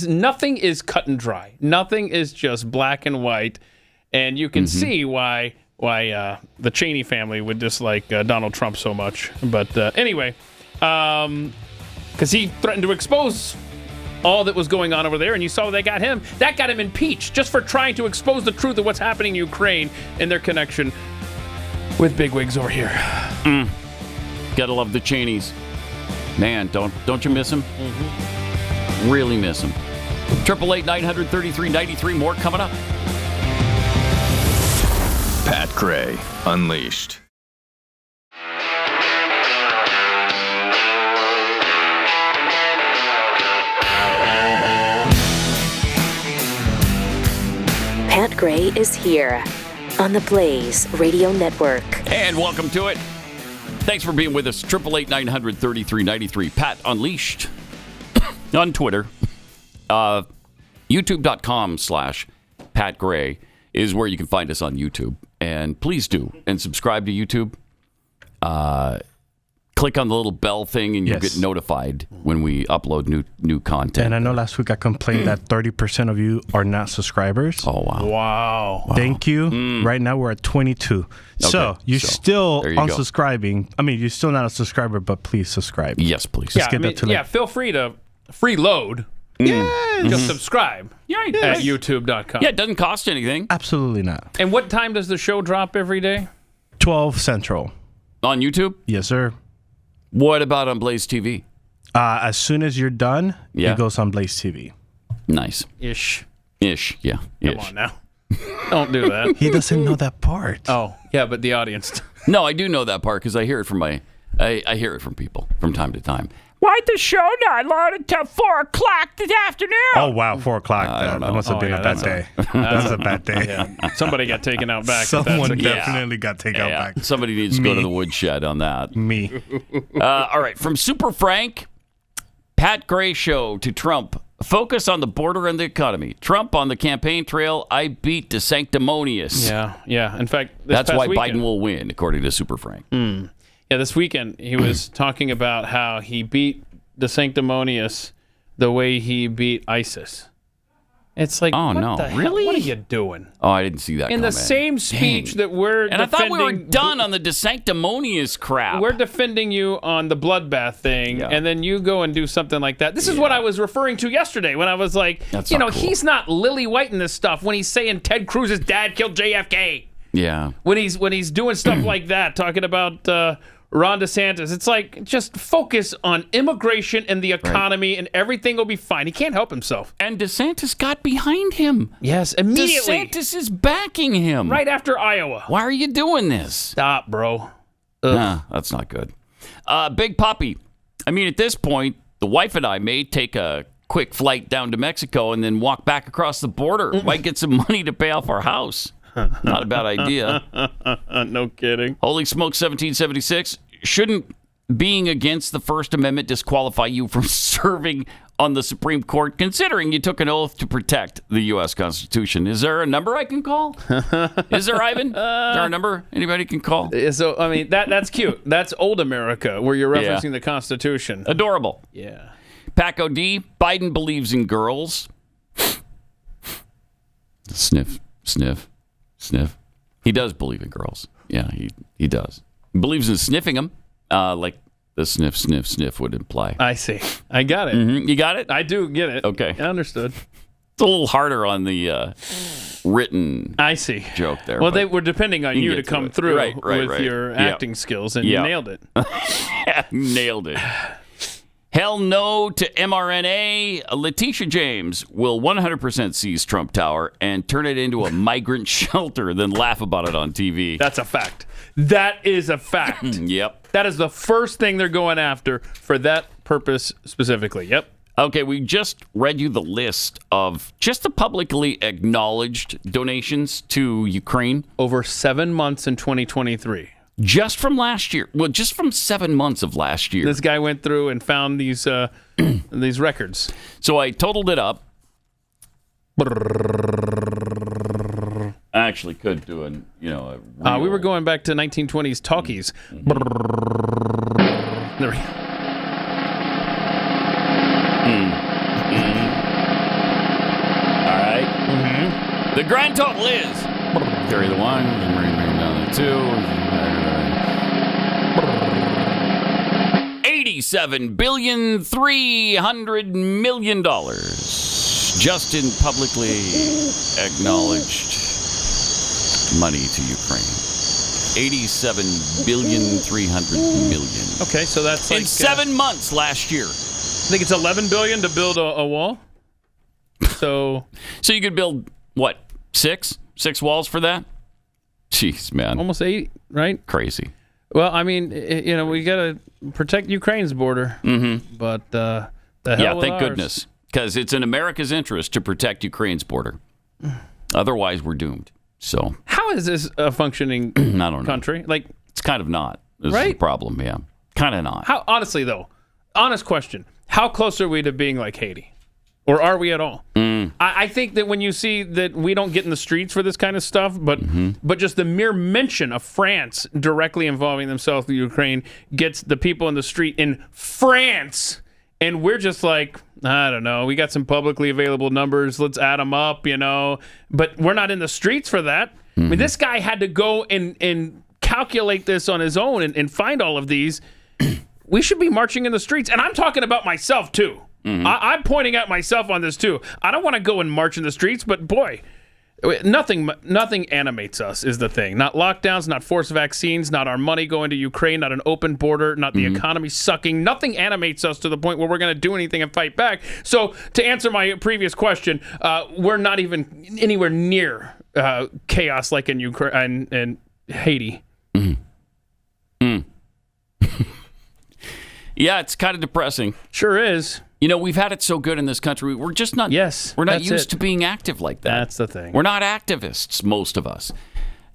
nothing is cut and dry. Nothing is just black and white, and you can see why the Cheney family would dislike Donald Trump so much. But anyway, because he threatened to expose all that was going on over there, and you saw they got him. That got him impeached just for trying to expose the truth of what's happening in Ukraine and their connection with bigwigs over here. Gotta love the Cheneys. Man, don't you miss him? Really miss him. 888-933-93. More coming up. Pat Gray Unleashed. Pat Gray is here on the Blaze Radio Network. And welcome to it. Thanks for being with us. 888-933-93. Pat Unleashed on Twitter. YouTube.com/Pat Gray is where you can find us on YouTube. And please do. And subscribe to YouTube. Click on the little bell thing and you'll get notified when we upload new content. And I know last week I complained that 30% of you are not subscribers. Oh, wow. Wow. Thank you. Right now we're at 22. So you're still unsubscribing. I mean, you're still not a subscriber, but please subscribe. Yes, please. Let's get that to feel free to freeload. Just subscribe at youtube.com. Yeah, it doesn't cost anything. Absolutely not. And what time does the show drop every day? 12 Central. On YouTube? Yes, sir. What about on Blaze TV? As soon as you're done, it goes on Blaze TV. Nice. Ish, yeah. Come on now. Don't do that. He doesn't know that part. Oh, yeah, but the audience. No, I do know that part because I hear it from I hear it from people from time to time. Why'd the show not load until 4 o'clock this afternoon? Oh, wow, 4 o'clock. I don't know. That must have been a bad day. That's a bad day. Yeah. Somebody got taken out back. Someone definitely got taken out back. Somebody needs to go to the woodshed on that. Me. All right, from Super Frank, Pat Gray show to Trump. Focus on the border and the economy. Trump on the campaign trail. I beat DeSanctimonious. Yeah. In fact, that's why weekend, Biden will win, according to Super Frank. Yeah, this weekend he was talking about how he beat the sanctimonious the way he beat ISIS. It's like, oh, what no, the hell? really? What are you doing? Oh, I didn't see that In the same speech that we're and defending, I thought we were done on the sanctimonious crap. We're defending you on the bloodbath thing, and then you go and do something like that. This is what I was referring to yesterday when I was like, That's you know, not cool. he's not lily whiting this stuff when he's saying Ted Cruz's dad killed JFK. Yeah. When he's doing stuff like that, talking about Ron DeSantis, it's like, just focus on immigration and the economy, and everything will be fine. He can't help himself. And DeSantis got behind him. Yes, immediately. DeSantis is backing him. Right after Iowa. Why are you doing this? Stop, bro. Nah, that's not good. Big Puppy. I mean, at this point, the wife and I may take a quick flight down to Mexico and then walk back across the border. Might get some money to pay off our house. Not a bad idea. No kidding. Holy smoke, 1776. Shouldn't being against the First Amendment disqualify you from serving on the Supreme Court, considering you took an oath to protect the U.S. Constitution? Is there a number I can call? Is there, Ivan? Is there a number anybody can call? So, I mean, that's cute. That's old America, where you're referencing the Constitution. Adorable. Yeah. Paco D. Biden believes in girls. Sniff, sniff, sniff. He does believe in girls. Yeah, he does. He believes in sniffing them, like the sniff, sniff, sniff would imply. I see. I got it. You got it? I do get it. Okay. I understood. It's a little harder on the written I see. joke there. Well, but they were depending on you to come it. through Right. with your Yep. acting skills, and you nailed it. Nailed it. Hell no to mRNA. Letitia James will 100% seize Trump Tower and turn it into a migrant shelter, then laugh about it on TV. That's a fact. That is a fact. Yep. That is the first thing they're going after for that purpose specifically. Yep. Okay, we just read you the list of just the publicly acknowledged donations to Ukraine. Over 7 months in 2023. Just from last year. Well, just from 7 months of last year. This guy went through and found these these records. So I totaled it up. I actually could do a we were going back to 1920s talkies. There we go. All right. The grand total is carry the one, bring down the two. $87,300,000,000 just in publicly acknowledged money to Ukraine. $87,300,000,000. Okay, so that's like in 7 months last year. I think it's $11 billion to build a wall. So you could build what? Six walls for that? Jeez, man. Almost 8, right? Crazy. Well, I mean, we got to protect Ukraine's border. Mm-hmm. But the hell with thank ours. goodness. Because it's in America's interest to protect Ukraine's border. Otherwise, we're doomed. So how is this a functioning I don't know. country? Like, it's kind of not. This right? is the problem, yeah. Kind of not. How honestly though? Honest question. How close are we to being like Haiti? Or are we at all? I think that when you see that we don't get in the streets for this kind of stuff, but just the mere mention of France directly involving themselves with Ukraine gets the people in the street in France, and we're just like, I don't know, we got some publicly available numbers, let's add them up, but we're not in the streets for that. I mean, this guy had to go and calculate this on his own and find all of these. We should be marching in the streets, and I'm talking about myself too. I'm pointing at myself on this too. I don't want to go and march in the streets, but boy, nothing animates us is the thing. Not lockdowns, not forced vaccines, not our money going to Ukraine, not an open border, not the economy sucking. Nothing animates us to the point where we're going to do anything and fight back. So to answer my previous question, we're not even anywhere near chaos like in Ukraine and Haiti. Yeah, it's kind of depressing. Sure is. We've had it so good in this country. We're just not. Yes, we're not used to being active like that. That's the thing. We're not activists, most of us.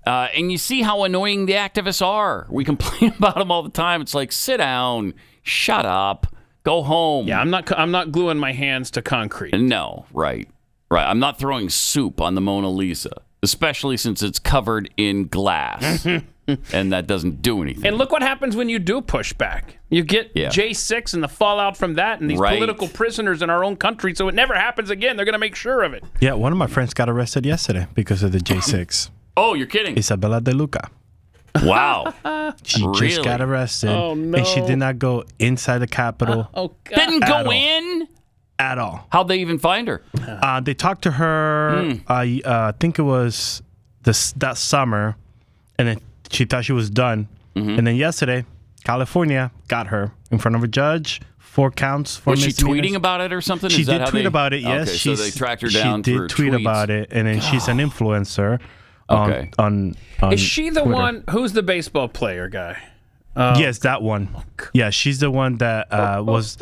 And you see how annoying the activists are. We complain about them all the time. It's like, sit down, shut up, go home. Yeah, I'm not gluing my hands to concrete. No, right. I'm not throwing soup on the Mona Lisa, especially since it's covered in glass. and that doesn't do anything. And look what happens when you do push back. You get J6 and the fallout from that and these political prisoners in our own country, so it never happens again. They're going to make sure of it. Yeah, one of my friends got arrested yesterday because of the J6. Oh, you're kidding. Isabella De Luca. Wow. She just got arrested. Oh, no. And she did not go inside the Capitol. Oh, God. Didn't go in? At all. How'd they even find her? They talked to her, I think it was that summer, and then she thought she was done. And then yesterday, California got her in front of a judge, 4 counts. 4 Was she misdemeanors. tweeting about it or something? She Is that did how tweet they... about it, yes. Okay, so they tracked her down She for did tweet tweets. about it, and then she's an influencer Okay. on Is she the Twitter. one, who's the baseball player guy? Yes, that one. Yeah, she's the one that was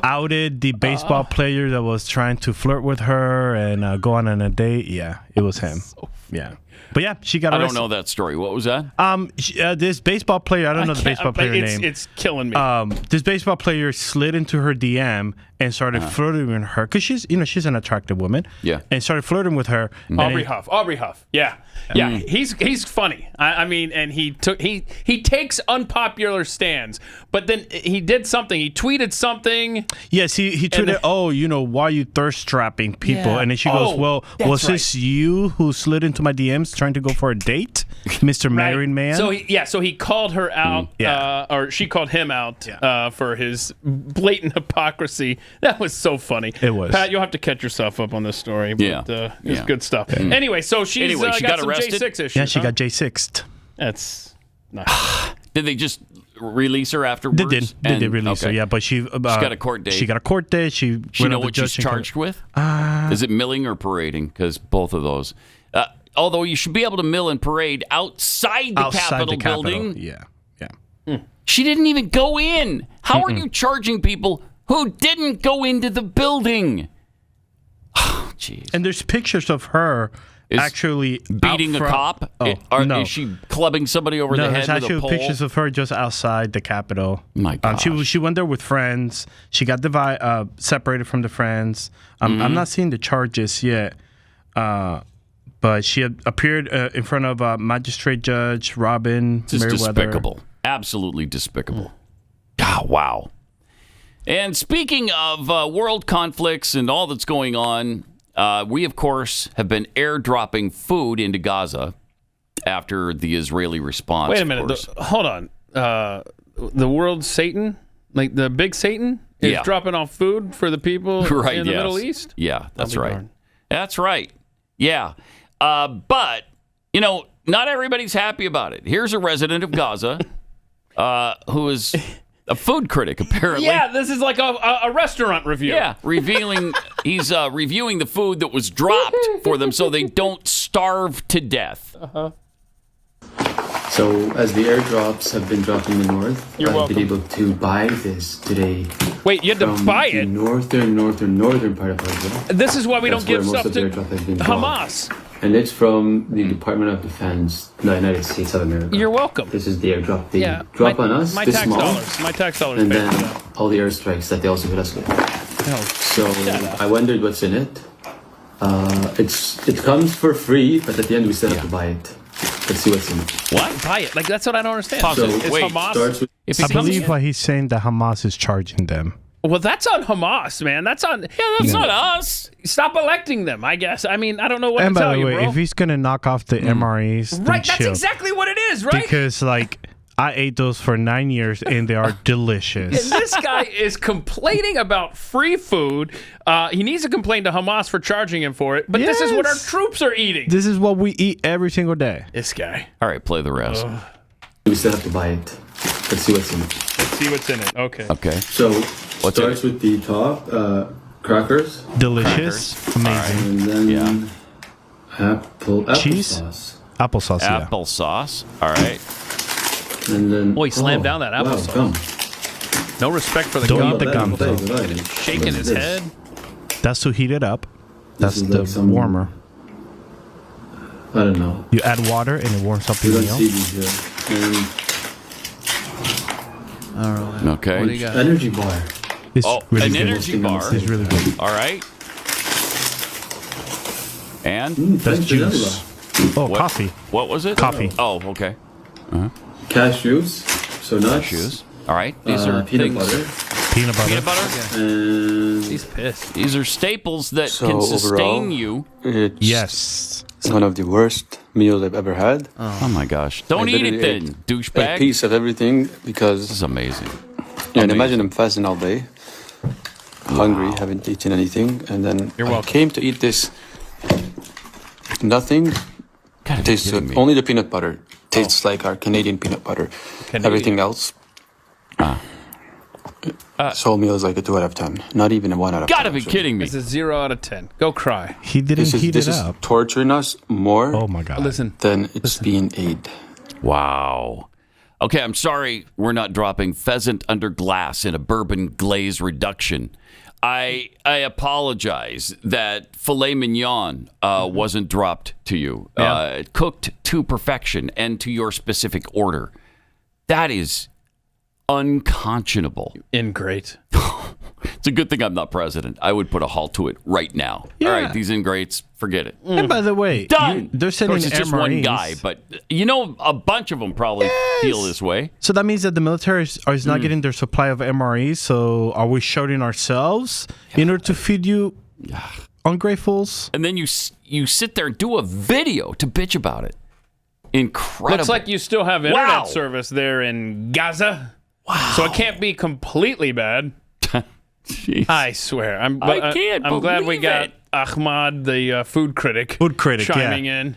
outed the baseball player that was trying to flirt with her and go on a date. Yeah, it was him. Yeah. But yeah, she got I arrested. don't know that story. What was that? This baseball player, I don't know the baseball player name. It's killing me. This baseball player slid into her DM and started flirting with her because she's an attractive woman. Yeah. And started flirting with her. Aubrey Huff. Yeah. He's funny. I mean, and he takes unpopular stands, but then he did something. He tweeted something. Yes, he tweeted, why are you thirst trapping people? Yeah. And then she goes, well, that's was this you who slid into my DMs trying to go for a date, Mr. Married Man? So he called her out, or she called him out for his blatant hypocrisy. That was so funny. It was. Pat, you'll have to catch yourself up on this story. But, it's good stuff. Anyway, so she got got some arrested? J6 issues. Yeah, she got J6'd. That's nice. Did they just release her afterwards? They did release her, yeah. But she got a court date. She got a court date. She you know what she's charged with? Is it milling or parading? Because both of those. Although you should be able to mill and parade outside the Capitol building. Yeah. She didn't even go in. How are you charging people who didn't go into the building? Oh, jeez. And there's pictures of her actually beating a cop. No. Is she clubbing somebody over the head there's with a actually pole? pictures of her just outside the Capitol. My God. She went there with friends. She got separated from the friends. I'm not seeing the charges yet. But she had appeared in front of Magistrate Judge Robin This is Merriweather. despicable. Absolutely despicable. God, wow. And speaking of world conflicts and all that's going on, we, of course, have been airdropping food into Gaza after the Israeli response. Wait a minute. Hold on. The world Satan, like the big Satan, is dropping off food for the people in the Middle East? Yeah, that's right. Darn. That's right. Yeah. But, not everybody's happy about it. Here's a resident of Gaza who is a food critic, apparently. Yeah, this is like a restaurant review. Yeah, he's reviewing the food that was dropped for them so they don't starve to death. So, as the airdrops have been dropped in the north, I've been able to buy this today. Wait, you had to buy it? Northern part of Gaza. This is why we don't give stuff to Hamas. And it's from the Department of Defense, the United States of America. You're welcome. This is the airdrop they drop on us, my this tax small, dollars. My tax dollars and pay then for that. all the airstrikes that they also hit us with. So I wondered what's in it. It comes for free, but at the end we still have to buy it. Let's see what's in it. What? Buy it? Like, that's what I don't understand. Pause it. It's Wait. Hamas. I believe why he's saying that Hamas is charging them. Well, that's on Hamas, man. That's on. Yeah, that's not us. Stop electing them, I guess. I mean, I don't know what And to by tell the you, way, bro. if he's gonna knock off the MREs, then Right, that's chill. exactly what it is, right? Because I ate those for 9 years and they are delicious. And this guy is complaining about free food. He needs to complain to Hamas for charging him for it. But this is what our troops are eating. This is what we eat every single day. This guy. All right, play the rest. We still have to buy it. Let's see what's in it. Let's see what's in it. Okay. Okay. So, starts with the top, crackers. Delicious. Amazing. And then cheese. Applesauce. Applesauce. All right. And then, Boy, he slammed down that applesauce. Gum. No respect for the Don't gum. eat the gum, though. Shaking his head. That's to heat it up. That's the warmer. I don't know. You add water and it warms up your meal. All right. Okay. What do you got? Energy bar. It's really an good. energy bar. It's really good. All right. And That's juice. Oh, coffee. What was it? Coffee. Oh, okay. Cashews, so nuts. Cashews. All right. These are peanut things. butter. Peanut butter. And He's pissed. These are staples that So can sustain overall, you. It's one of the worst meals I've ever had. Oh my gosh! Don't eat it then, douchebag. A piece of everything because this is amazing. Yeah, and imagine I'm fasting all day, hungry, haven't eaten anything, and then I came to eat this. Nothing tastes good. Only the peanut butter tastes like our Canadian peanut butter. Everything else. This whole meal is like a 2 out of 10. Not even a 1 out of 10. Gotta be kidding me. It's a 0 out of 10. Go cry. He didn't heat this it is up. torturing us more Listen. than it's being aid. Wow. Okay, I'm sorry we're not dropping pheasant under glass in a bourbon glaze reduction. I apologize that filet mignon wasn't dropped to you. Cooked to perfection and to your specific order. That is unconscionable. Ingrate. It's a good thing I'm not president. I would put a halt to it right now. All right, these ingrates, forget it. And by the way, Done. they're sending Of course, it's just one MREs. guy, but a bunch of them probably feel this way. So that means that the military is not getting their supply of MREs. So are we shorting ourselves in order to feed you ungratefuls? And then you sit there and do a video to bitch about it. Incredible. Looks like you still have internet service there in Gaza. Wow. So it can't be completely bad. I swear. I'm glad we got Ahmad, the food critic, chiming in.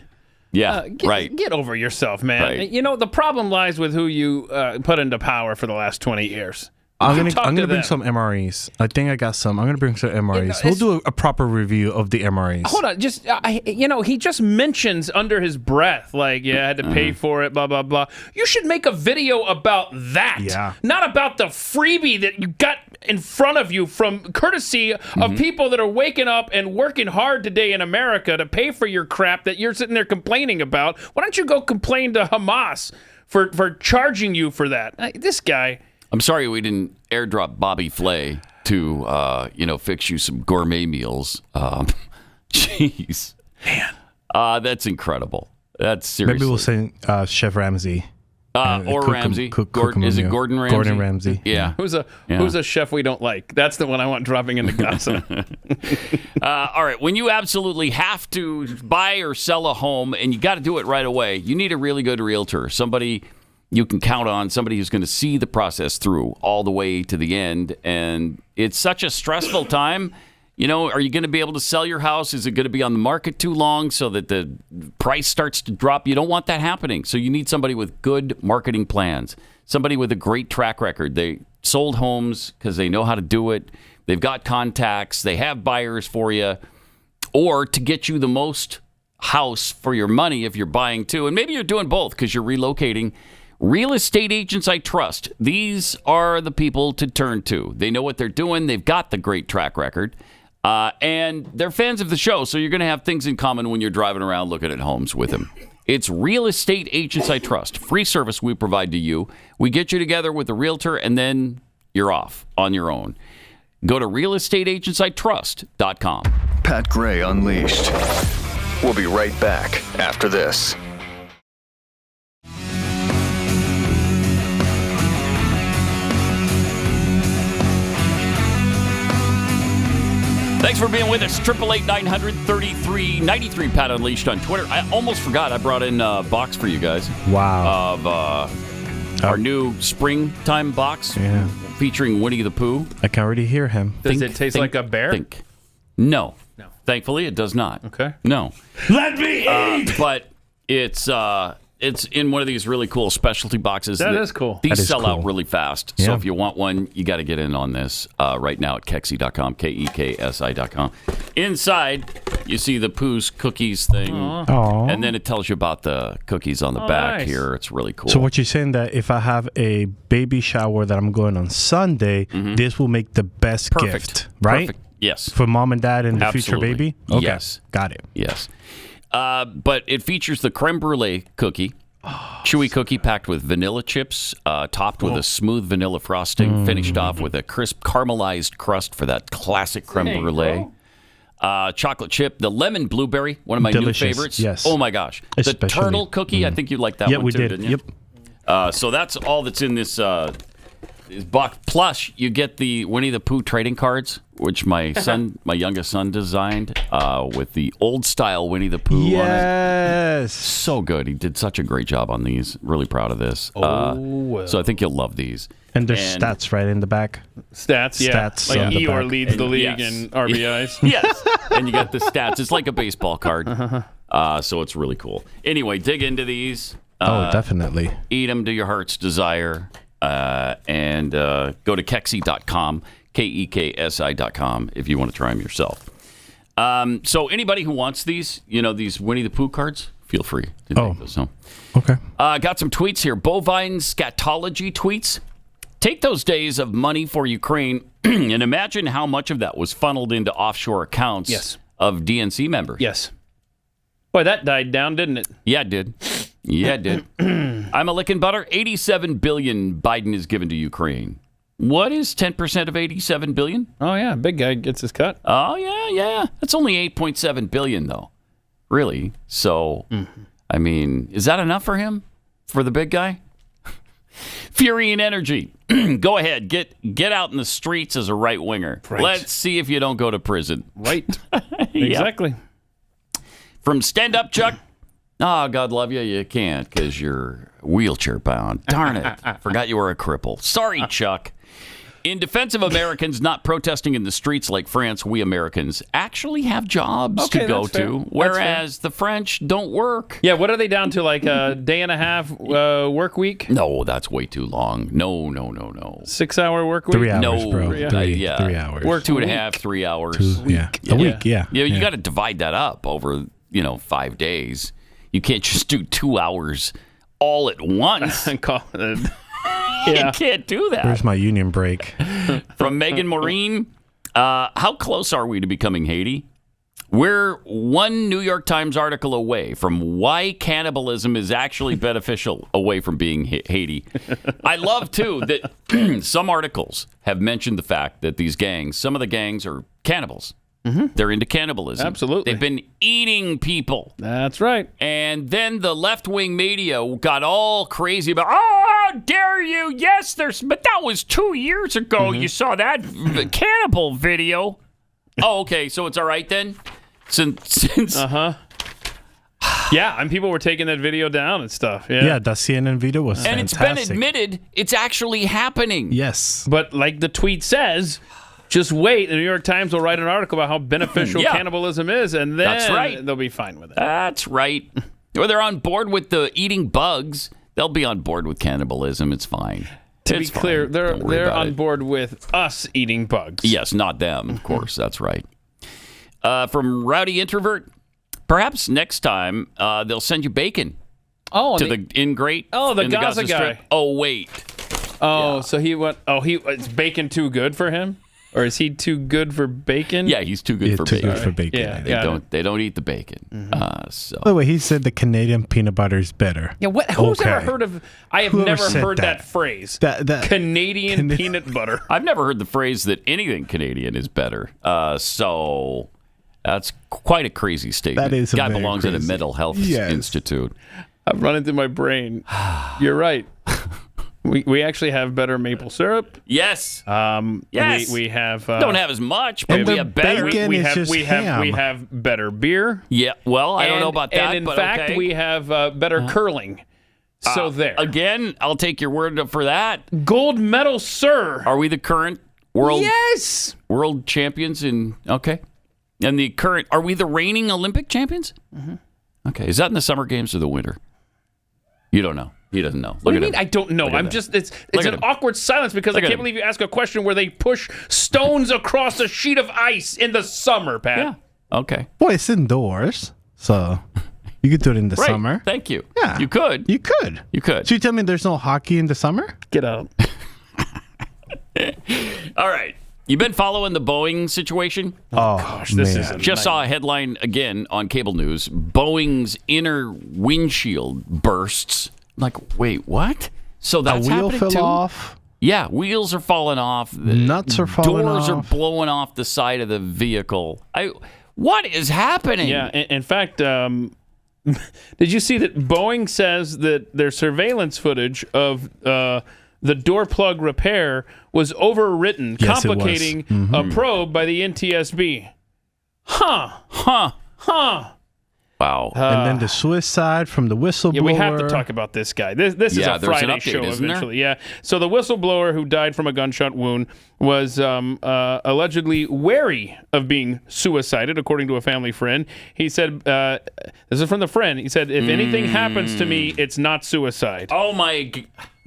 Yeah, right. Get over yourself, man. Right. You know, the problem lies with who you put into power for the last 20 years. I'm gonna bring some MREs. I think I got some. I'm gonna bring some MREs. We'll do a proper review of the MREs. Hold on, just he just mentions under his breath, like, I had to pay for it, blah blah blah. You should make a video about that, not about the freebie that you got in front of you from courtesy of people that are waking up and working hard today in America to pay for your crap that you're sitting there complaining about. Why don't you go complain to Hamas for charging you for that? This guy. I'm sorry we didn't airdrop Bobby Flay to, fix you some gourmet meals. Jeez. Man. That's incredible. That's seriously. Maybe we'll send Chef Ramsay. Or Ramsay. Is it Gordon Ramsay? Gordon Ramsay. Yeah. Who's a chef we don't like? That's the one I want dropping into Gaza. All right. When you absolutely have to buy or sell a home and you got to do it right away, you need a really good realtor. Somebody you can count on, somebody who's going to see the process through all the way to the end. And it's such a stressful time. Are you going to be able to sell your house? Is it going to be on the market too long so that the price starts to drop? You don't want that happening. So you need somebody with good marketing plans, somebody with a great track record. They sold homes because they know how to do it. They've got contacts. They have buyers for you, or to get you the most house for your money if you're buying too. And maybe you're doing both because you're relocating. Real estate agents I trust. These are the people to turn to. They know what they're doing. They've got the great track record. And they're fans of the show, so you're going to have things in common when you're driving around looking at homes with them. It's Real Estate Agents I Trust. Free service we provide to you. We get you together with a realtor, and then you're off on your own. Go to realestateagentsitrust.com. Pat Gray Unleashed. We'll be right back after this. Thanks for being with us. 888-900-3393. Pat Unleashed on Twitter. I almost forgot I brought in a box for you guys. Wow. Of our new springtime box featuring Winnie the Pooh. I can already hear him. Does it taste like a bear? No. Thankfully, it does not. Okay. No. Let me eat! But it's in one of these really cool specialty boxes. That is cool. These sell out really fast. So if you want one, you got to get in on this right now at Keksi.com, KEKSI.com. Inside, you see the Pooh's cookies thing. Aww. And then it tells you about the cookies on the back here. It's really cool. So what you're saying that if I have a baby shower that I'm going on Sunday, this will make the best gift, right? Perfect. Yes. For mom and dad and the Absolutely. future baby? Okay. Yes. Got it. Yes. But it features the creme brulee cookie, chewy cookie packed with vanilla chips, topped with a smooth vanilla frosting, finished off with a crisp caramelized crust for that classic creme brulee. Chocolate chip, the lemon blueberry, one of my new favorites. Yes. Oh my gosh. Especially. The turtle cookie, I think you liked that one we too, did. didn't you? Yep. So that's all that's in this box. Plus, you get the Winnie the Pooh trading cards, which my youngest son designed with the old style Winnie the Pooh on it. So good. He did such a great job on these. Really proud of this. So I think you'll love these. And there's stats right in the back. Stats, yeah. Stats like on the Eeyore back. leads the league in RBIs. Yes. And you got the stats. It's like a baseball card. So it's really cool. Anyway, dig into these. Definitely. Eat them to your heart's desire. And go to Keksi.com, KEKSI.com, if you want to try them yourself. So anybody who wants these, these Winnie the Pooh cards, feel free to take those home. Okay. Got some tweets here. Bovine scatology tweets. Take those days of money for Ukraine and imagine how much of that was funneled into offshore accounts of DNC members. Yes. Boy, that died down, didn't it? Yeah, it did. Yeah, it did. I'm a licking butter. $87 billion Biden is given to Ukraine. What is 10% of $87 billion? Oh, yeah. Big guy gets his cut. Oh, yeah. That's only $8.7 billion, though. Really? So, I mean, is that enough for him? For the big guy? Fury and energy. Go ahead. Get out in the streets as a right-winger. Right. Let's see if you don't go to prison. Right. Exactly. From Stand Up Chuck. Oh, God love you. You can't because you're wheelchair bound. Darn it. Forgot you were a cripple. Sorry, Chuck. In defense of Americans not protesting in the streets like France, we Americans actually have jobs to go to, whereas the French don't work. Yeah, what are they down to, like a day and a half work week? No, that's way too long. No. 6-hour work week? 3 hours, No, bro. yeah. 3 hours. Work 2.5, 3 hours. A week, yeah. You got to divide that up over, 5 days. You can't just do 2 hours all at once. And call it. You can't do that. Where's my union break? From Megan Maureen, how close are we to becoming Haiti? We're one New York Times article away from why cannibalism is actually beneficial away from being Haiti. I love, too, that some articles have mentioned the fact that these gangs, some of the gangs are cannibals. They're into cannibalism. Absolutely. They've been eating people. That's right. And then the left-wing media got all crazy about, how dare you? Yes, but that was 2 years ago. You saw that cannibal video. Oh, okay. So it's all right then? Since Yeah, and people were taking that video down and stuff. Yeah, the CNN video was and fantastic. It's been admitted it's actually happening. Yes. But like the tweet says, just wait. The New York Times will write an article about how beneficial cannibalism is, and then they'll be fine with it. That's right. Or they're on board with the eating bugs. They'll be on board with cannibalism. It's fine. To be clear, they're on board with us eating bugs. Yes, not them, of course. That's right. From Rowdy Introvert, perhaps next time they'll send you bacon. Oh, to the ingrate. Oh, the in Gaza guy. Strip. Oh, wait. Oh, so he went. Oh, is bacon too good for him? Or is he too good for bacon? Yeah, he's too good for too bacon. good for bacon. Yeah, they don't eat the bacon. So. By the way, he said the Canadian peanut butter is better. Yeah, who's ever heard of? I have Whoever never said heard that phrase. Canadian peanut butter. I've never heard the phrase that anything Canadian is better. So that's quite a crazy statement. That is guy very belongs crazy. at a mental health institute. I'm running through my brain. You're right. We actually have better maple syrup. Yes. Yes. We have don't have as much, but we have better. We have better beer. Yeah. Well, I don't know about that. And in but fact, okay. we have better curling. So there. Again, I'll take your word for that. Gold medal, sir. Are we the current world champions in? Okay. And the current, are we the reigning Olympic champions? Okay. Is that in the summer games or the winter? You don't know. He doesn't know. What do you mean? I don't know. I'm just. It's an awkward silence because I can't believe you ask a question where they push stones across a sheet of ice in the summer, Pat. Yeah. Okay. Well, it's indoors, so you could do it in the summer. Thank you. Yeah. You could. You could. You could. So you tell me there's no hockey in the summer? Get out. All right. You been following the Boeing situation? Oh, gosh, this is just saw a headline again on cable news. Boeing's inner windshield bursts. Like, wait, what? So that's a wheel happening fell too? off. Yeah, wheels are falling off. Nuts are falling off. Doors are off. blowing off the side of the vehicle. What is happening? Yeah, in fact, Did you see that Boeing says that their surveillance footage of the door plug repair was overwritten, Yes, complicating a probe by the NTSB? Huh. Wow. And then the suicide from the whistleblower. Yeah, we have to talk about this guy. This is a Friday an update, show isn't eventually. Yeah. So the whistleblower who died from a gunshot wound was allegedly wary of being suicided, according to a family friend. He said, this is from the friend. He said, if anything happens to me, it's not suicide. Oh, my...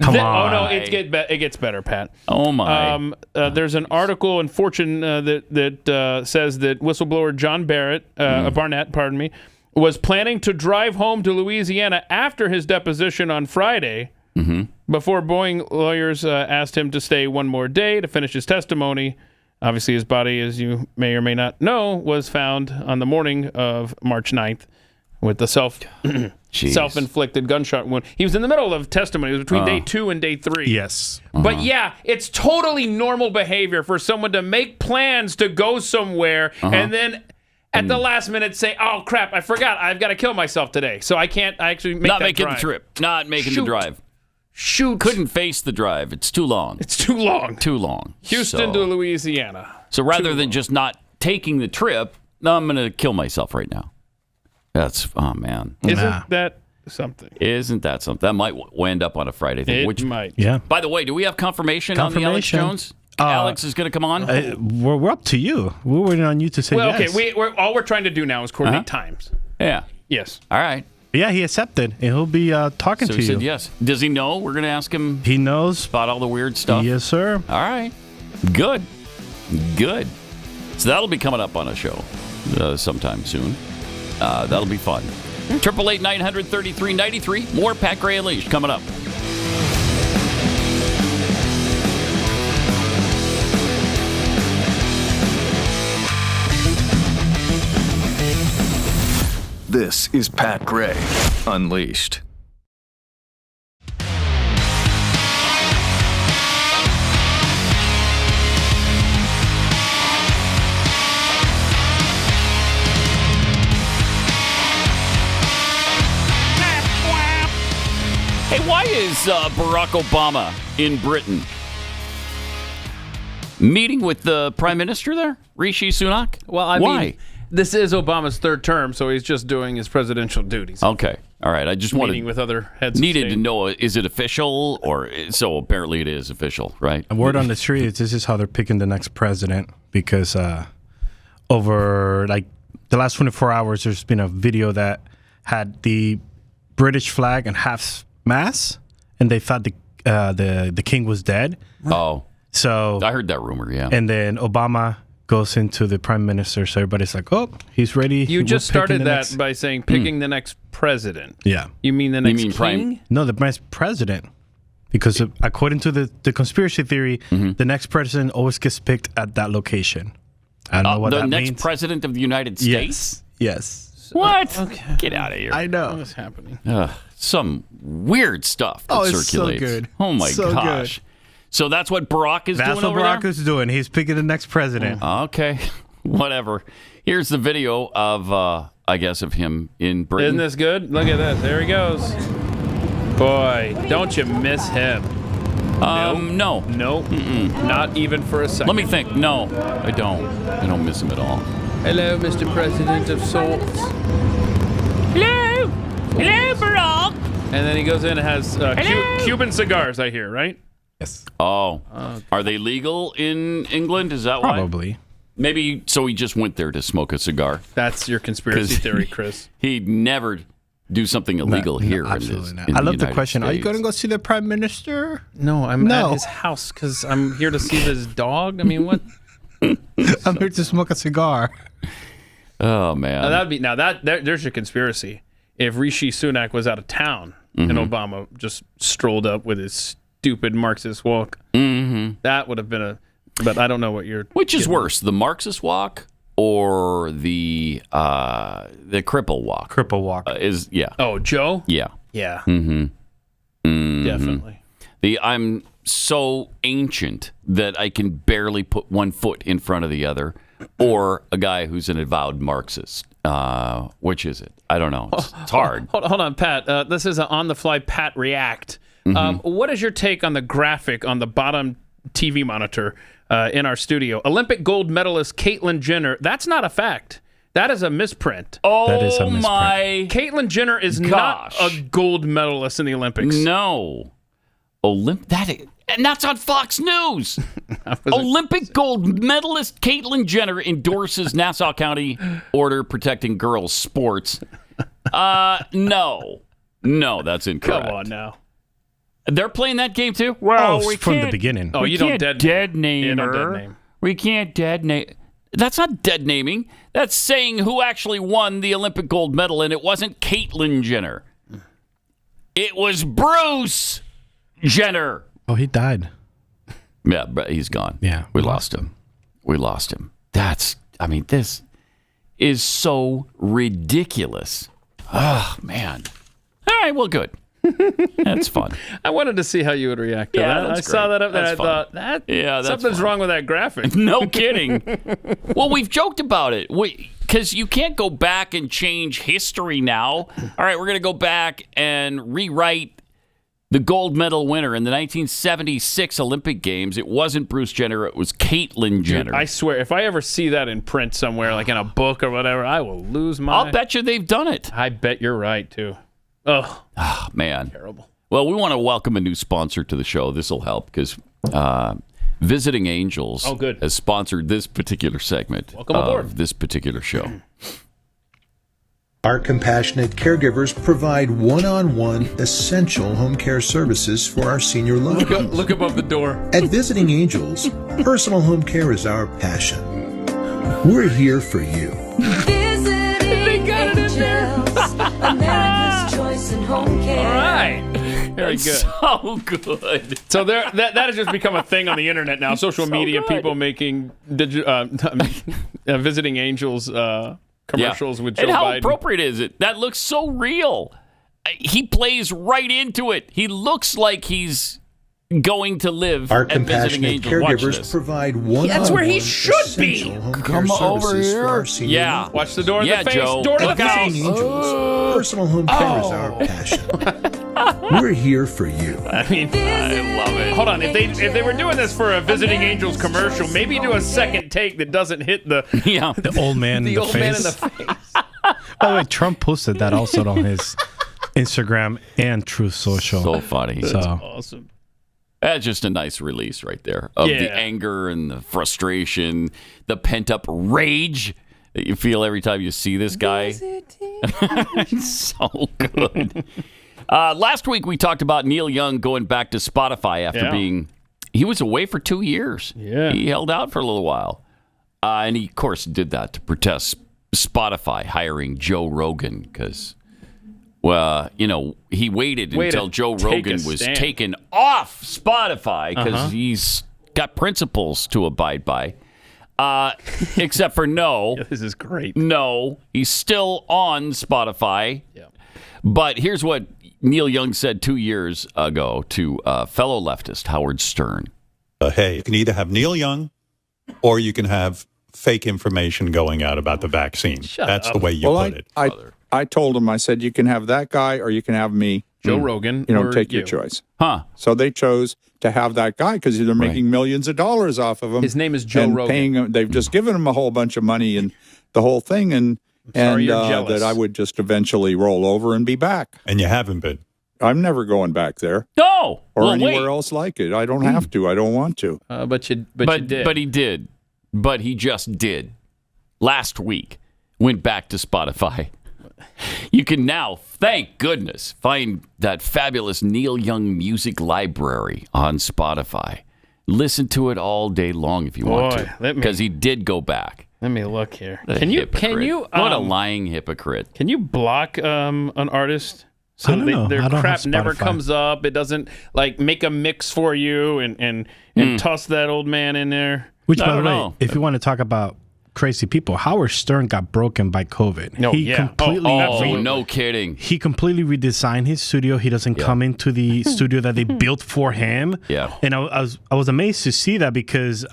Come on. Oh, no, it gets better, Pat. Oh, my. There's an article in Fortune that says that whistleblower John Barnett, was planning to drive home to Louisiana after his deposition on Friday before Boeing lawyers asked him to stay one more day to finish his testimony. Obviously, his body, as you may or may not know, was found on the morning of March 9th with the self-inflicted gunshot wound. He was in the middle of testimony. It was between day 2 and day 3. Yes. But yeah, it's totally normal behavior for someone to make plans to go somewhere and then at the last minute say, oh, crap, I forgot. I've got to kill myself today. So I can't actually make Not that making drive. the trip. Not making Shoot. the drive. Shoot. Couldn't face the drive. It's too long. It's too long. Too long. Houston to Louisiana. So rather than just not taking the trip, I'm going to kill myself right now. That's, oh, man. Isn't that something? Isn't that something? That might wind up on a Friday thing. It might. Yeah. By the way, do we have confirmation on the Alex Jones? Alex is going to come on? We're up to you. We're waiting on you to say yes. Okay. All we're trying to do now is coordinate times. Yeah. Yes. All right. Yeah, he accepted, and he'll be talking So to he you. said yes. Does he know? We're going to ask him. He knows about all the weird stuff. Yes, sir. All right. Good. So that'll be coming up on a show sometime soon. That'll be fun. 888-933-93. More Pat Gray Unleashed coming up. This is Pat Gray Unleashed. Hey, why is Barack Obama in Britain? Meeting with the Prime Minister there? Rishi Sunak? Well, I why? mean, this is Obama's third term, so he's just doing his presidential duties. Okay. All right. I just Meeting with other heads needed of to state. know, is it official? Or so apparently it is official, right? A word on the street is this is how they're picking the next president because over like the last 24 hours, there's been a video that had the British flag and half mast, and they thought the king was dead. Oh. So I heard that rumor, yeah. And then Obama goes into the prime minister, so everybody's like, oh, he's ready. You We're just picking started the that next- by saying picking the next president. Yeah. You mean the next king? No, the next president. Because according to the conspiracy theory, the next president always gets picked at that location. I don't know what the that next means. president of the United States? Yes. What? Okay. Get out of here. I know. What's happening? Some weird stuff that Oh, it's so circulates. good. Oh, my So gosh. So that's what Barack is That's doing what over Barack there? is doing. He's picking the next president. Okay. Whatever. Here's the video of, I guess, of him in Britain. Isn't this good? Look at that. There he goes. Boy, don't you miss him? No. Nope. Not even for a second. Let me think. No, I don't. I don't miss him at all. Hello, Mr. President of Sorts. Hello. Hello, Barack. And then he goes in and has Cuban cigars, I hear, right? Yes. Oh. Are they legal in England? Is that why? Probably. Maybe so he just went there to smoke a cigar. That's your conspiracy theory, Chris. He'd never do something illegal here. Absolutely in not. this, I in love the United question. Are you States. going to go see the prime minister? No, I'm No. at his house because I'm here to see this dog. I mean, what? I'm here to smoke a cigar. Oh man. There's your conspiracy. If Rishi Sunak was out of town and Obama just strolled up with his stupid Marxist walk, that would have been But I don't know what you're. Which is worse, the Marxist walk or the cripple walk? Cripple walk is Oh, Joe. Yeah. Yeah. Definitely. I'm so ancient that I can barely put one foot in front of the other. or a guy who's an avowed Marxist. Which is it? I don't know. It's hard. Hold on, Pat. This is an on-the-fly Pat React. What is your take on the graphic on the bottom TV monitor in our studio? Olympic gold medalist Caitlyn Jenner. That's not a fact. That is a misprint. Oh, that is a misprint. My Caitlyn Jenner is not a gold medalist in the Olympics. No. And that's on Fox News. Olympic gold medalist Caitlyn Jenner endorses Nassau County order protecting girls' sports. No, that's incorrect. Come on now. They're playing that game too? Well, we from can't, the beginning. Oh, you don't dead name her. We can't dead name. That's not dead naming. That's saying who actually won the Olympic gold medal, and it wasn't Caitlyn Jenner. It was Bruce Jenner. Oh, he died. Yeah, but he's gone. Yeah. We lost him. This is so ridiculous. Oh, man. All right, well, good. That's fun. I wanted to see how you would react to that. I saw that up there. I thought, something's wrong with that graphic. No kidding. Well, we've joked about it. Because you can't go back and change history now. All right, we're going to go back and rewrite the gold medal winner in the 1976 Olympic Games. It wasn't Bruce Jenner. It was Caitlyn Jenner. Dude, I swear, if I ever see that in print somewhere, like in a book or whatever, I will lose my... I'll bet you they've done it. I bet you're right, too. Ugh. Oh, man. Terrible. Well, we want to welcome a new sponsor to the show. This will help because Visiting Angels has sponsored this particular segment of this particular show. Our compassionate caregivers provide one-on-one essential home care services for our senior loved ones. Look above the door. At Visiting Angels, personal home care is our passion. We're here for you. Visiting Angels, America's choice in home care. All right. Very good. So good. So that has just become a thing on the internet now. Social media, people making Visiting Angels commercials with Joe Biden. And how appropriate is it? That looks so real. He plays right into it. He looks like he's going to live Our at Visiting compassionate Angels. caregivers provide one. That's where he should be. Come over here. Yeah. Watch the door in the face. Joe. Door to the Visiting face. Angels, personal home care is our passion. We're here for you. I mean, I love it. Hold on. If they were doing this for a Visiting Angels commercial, maybe do a second take that doesn't hit the old man in the face. Man in the face. By the way, Trump posted that also on his Instagram and Truth Social. So funny. So That's awesome. That's just a nice release right there of the anger and the frustration, the pent-up rage that you feel every time you see this guy. So good. Last week we talked about Neil Young going back to Spotify after he was away for 2 years. Yeah. He held out for a little while. And he, of course, did that to protest Spotify hiring Joe Rogan because... Well, he waited until Joe Rogan was taken off Spotify because he's got principles to abide by. Except for this is great. No, he's still on Spotify. Yeah. But here's what Neil Young said 2 years ago to fellow leftist Howard Stern. Hey, you can either have Neil Young or you can have fake information going out about the vaccine. That's the way you put it. I told him, I said, you can have that guy or you can have me. Joe Rogan. Take your choice. Huh. So they chose to have that guy because they're making millions of dollars off of him. His name is Joe Rogan. Paying him, they've just given him a whole bunch of money and the whole thing. And that I would just eventually roll over and be back. And you haven't been. I'm never going back there. No. Or anywhere else like it. I don't have to. I don't want to. But you did. But he did. But he just did. Last week, went back to Spotify. You can now, thank goodness, find that fabulous Neil Young music library on Spotify. Listen to it all day long if you want to, because he did go back. Let me look here. Can you? What a lying hypocrite! Can you block an artist so their crap never comes up? It doesn't make a mix for you and toss that old man in there. Which, by the way, if you want to talk about crazy people, Howard Stern got broken by COVID. No kidding. He completely redesigned his studio. He doesn't come into the studio that they built for him. Yeah. And I was amazed to see that because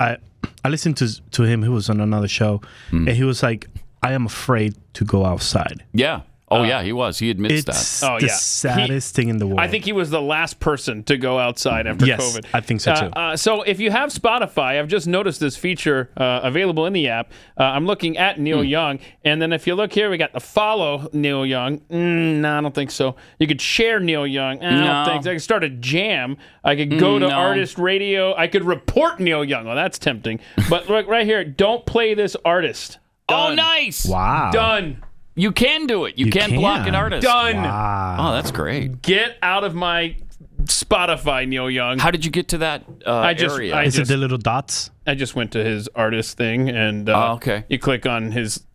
I listened to him. He was on another show, and he was like, "I am afraid to go outside." Yeah. Oh, yeah, he was. He admits It's that. the saddest thing in the world. I think he was the last person to go outside after COVID. I think so too. So if you have Spotify, I've just noticed this feature available in the app. I'm looking at Neil Young, and then if you look here, we got the follow Neil Young. No, I don't think so. You could share Neil Young. I don't think so. I could start a jam. I could go to artist radio. I could report Neil Young. Well, that's tempting. But look right here. Don't play this artist. Done. Oh, nice. Wow. Done. You can do it. You can block an artist. Done. Wow. Oh, that's great. Get out of my Spotify, Neil Young. How did you get to that area? Is it the little dots? I just went to his artist thing, and okay. You click on his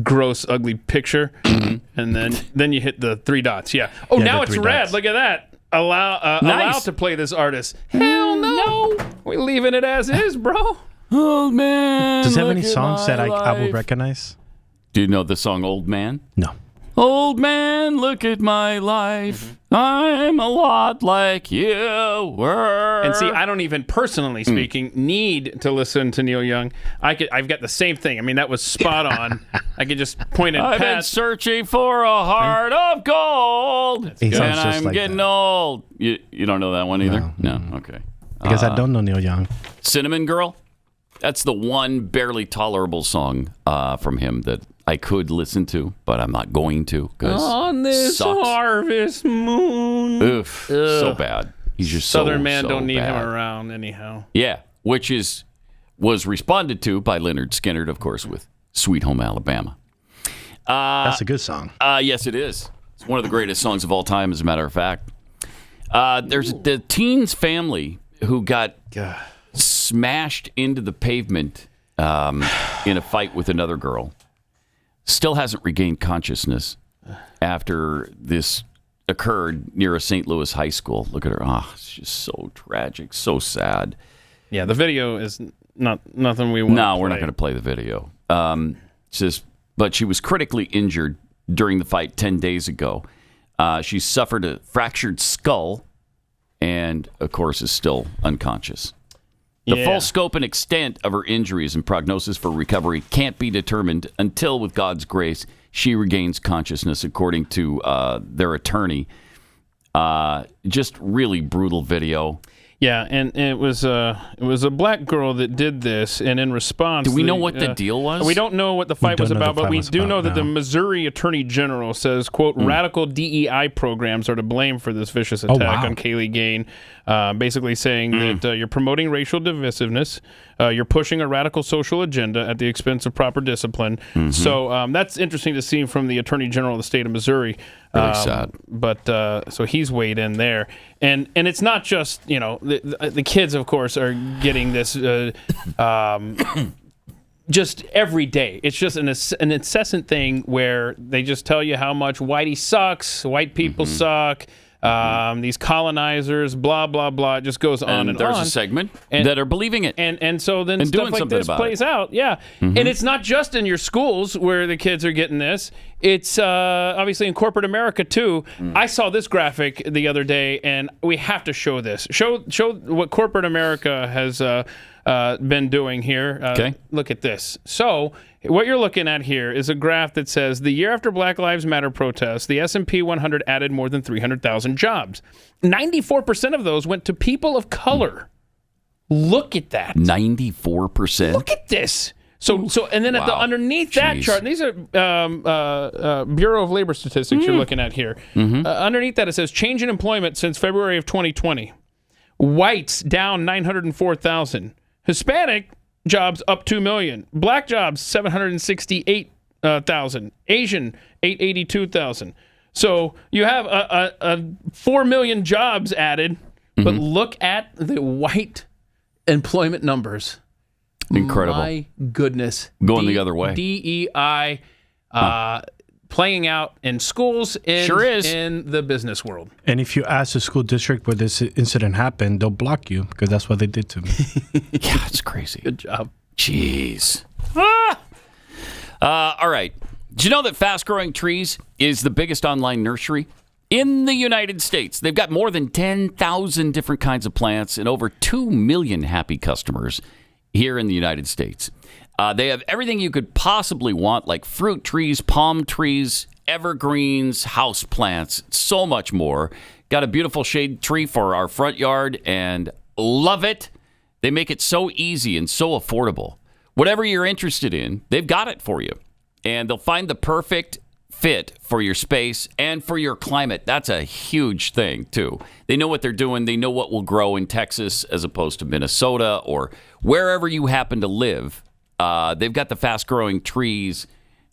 gross, ugly picture, and then you hit the three dots. Yeah. Oh, now it's red. Dots. Look at that. Allow to play this artist. Hell no. We're leaving it as is, bro. Old man. Does it have any songs that I will recognize? Do you know the song Old Man? No. Old man, look at my life. I'm a lot like you were. And see, I don't even, personally speaking, need to listen to Neil Young. I've got the same thing. I mean, that was spot on. I could just point at I've been searching for a heart of gold, and I'm getting old. You don't know that one either? No. Okay. Because I don't know Neil Young. Cinnamon Girl? That's the one barely tolerable song from him that I could listen to, but I'm not going to. On this harvest moon. Oof. So bad. He's just Southern man so don't need bad. him around anyhow. Yeah, which was responded to by Leonard Skinner, of course, with Sweet Home Alabama. That's a good song. Yes, it is. It's one of the greatest songs of all time, as a matter of fact. There's the teen's family who got smashed into the pavement in a fight with another girl. Still hasn't regained consciousness after this occurred near a St. Louis high school. Look at her. Oh, it's just so tragic, so sad. Yeah, the video is nothing we want to No, we're not going to play the video. But she was critically injured during the fight 10 days ago. She suffered a fractured skull and, of course, is still unconscious. The full scope and extent of her injuries and prognosis for recovery can't be determined until, with God's grace, she regains consciousness, according to their attorney. Just really brutal video. Yeah, and it was a black girl that did this, and in response... Do we know what the deal was? We don't know what the fight was about, but we do know that the Missouri Attorney General says, quote, radical DEI programs are to blame for this vicious attack on Kaylee Gain, basically saying that you're promoting racial divisiveness, you're pushing a radical social agenda at the expense of proper discipline. So that's interesting to see from the Attorney General of the state of Missouri. Really sad. But so he's weighed in there. And it's not just, the kids, of course, are getting this just every day. It's just an incessant thing where they just tell you how much whitey sucks, white people suck, these colonizers, blah, blah, blah. It just goes on and on. There's a segment that are believing it. And so then stuff like this plays out. Yeah. And it's not just in your schools where the kids are getting this. It's obviously in corporate America, too. I saw this graphic the other day, and we have to show this. Show what corporate America has been doing here. Okay. Look at this. So what you're looking at here is a graph that says the year after Black Lives Matter protests, the S&P 100 added more than 300,000 jobs. 94% of those went to people of color. Look at that. 94%? Look at this. So and then at the underneath that chart, and these are Bureau of Labor Statistics you're looking at here. Underneath that, it says change in employment since February of 2020. Whites down 904,000. Hispanic jobs up 2 million. Black jobs 768,000. Asian 882,000. So you have a 4 million jobs added, but look at the white employment numbers. Incredible. My goodness. Going the other way. DEI playing out in schools and in the business world. And if you ask the school district where this incident happened, they'll block you because that's what they did to me. Yeah, it's crazy. Good job. Jeez. All right. Did you know that Fast Growing Trees is the biggest online nursery in the United States? They've got more than 10,000 different kinds of plants and over 2 million happy customers here in the United States. They have everything you could possibly want, like fruit trees, palm trees, evergreens, house plants, so much more. Got a beautiful shade tree for our front yard and love it. They make it so easy and so affordable. Whatever you're interested in, they've got it for you. And they'll find the perfect fit for your space and for your climate. That's a huge thing, too. They know what they're doing. They know what will grow in Texas as opposed to Minnesota or wherever you happen to live. They've got the fast-growing trees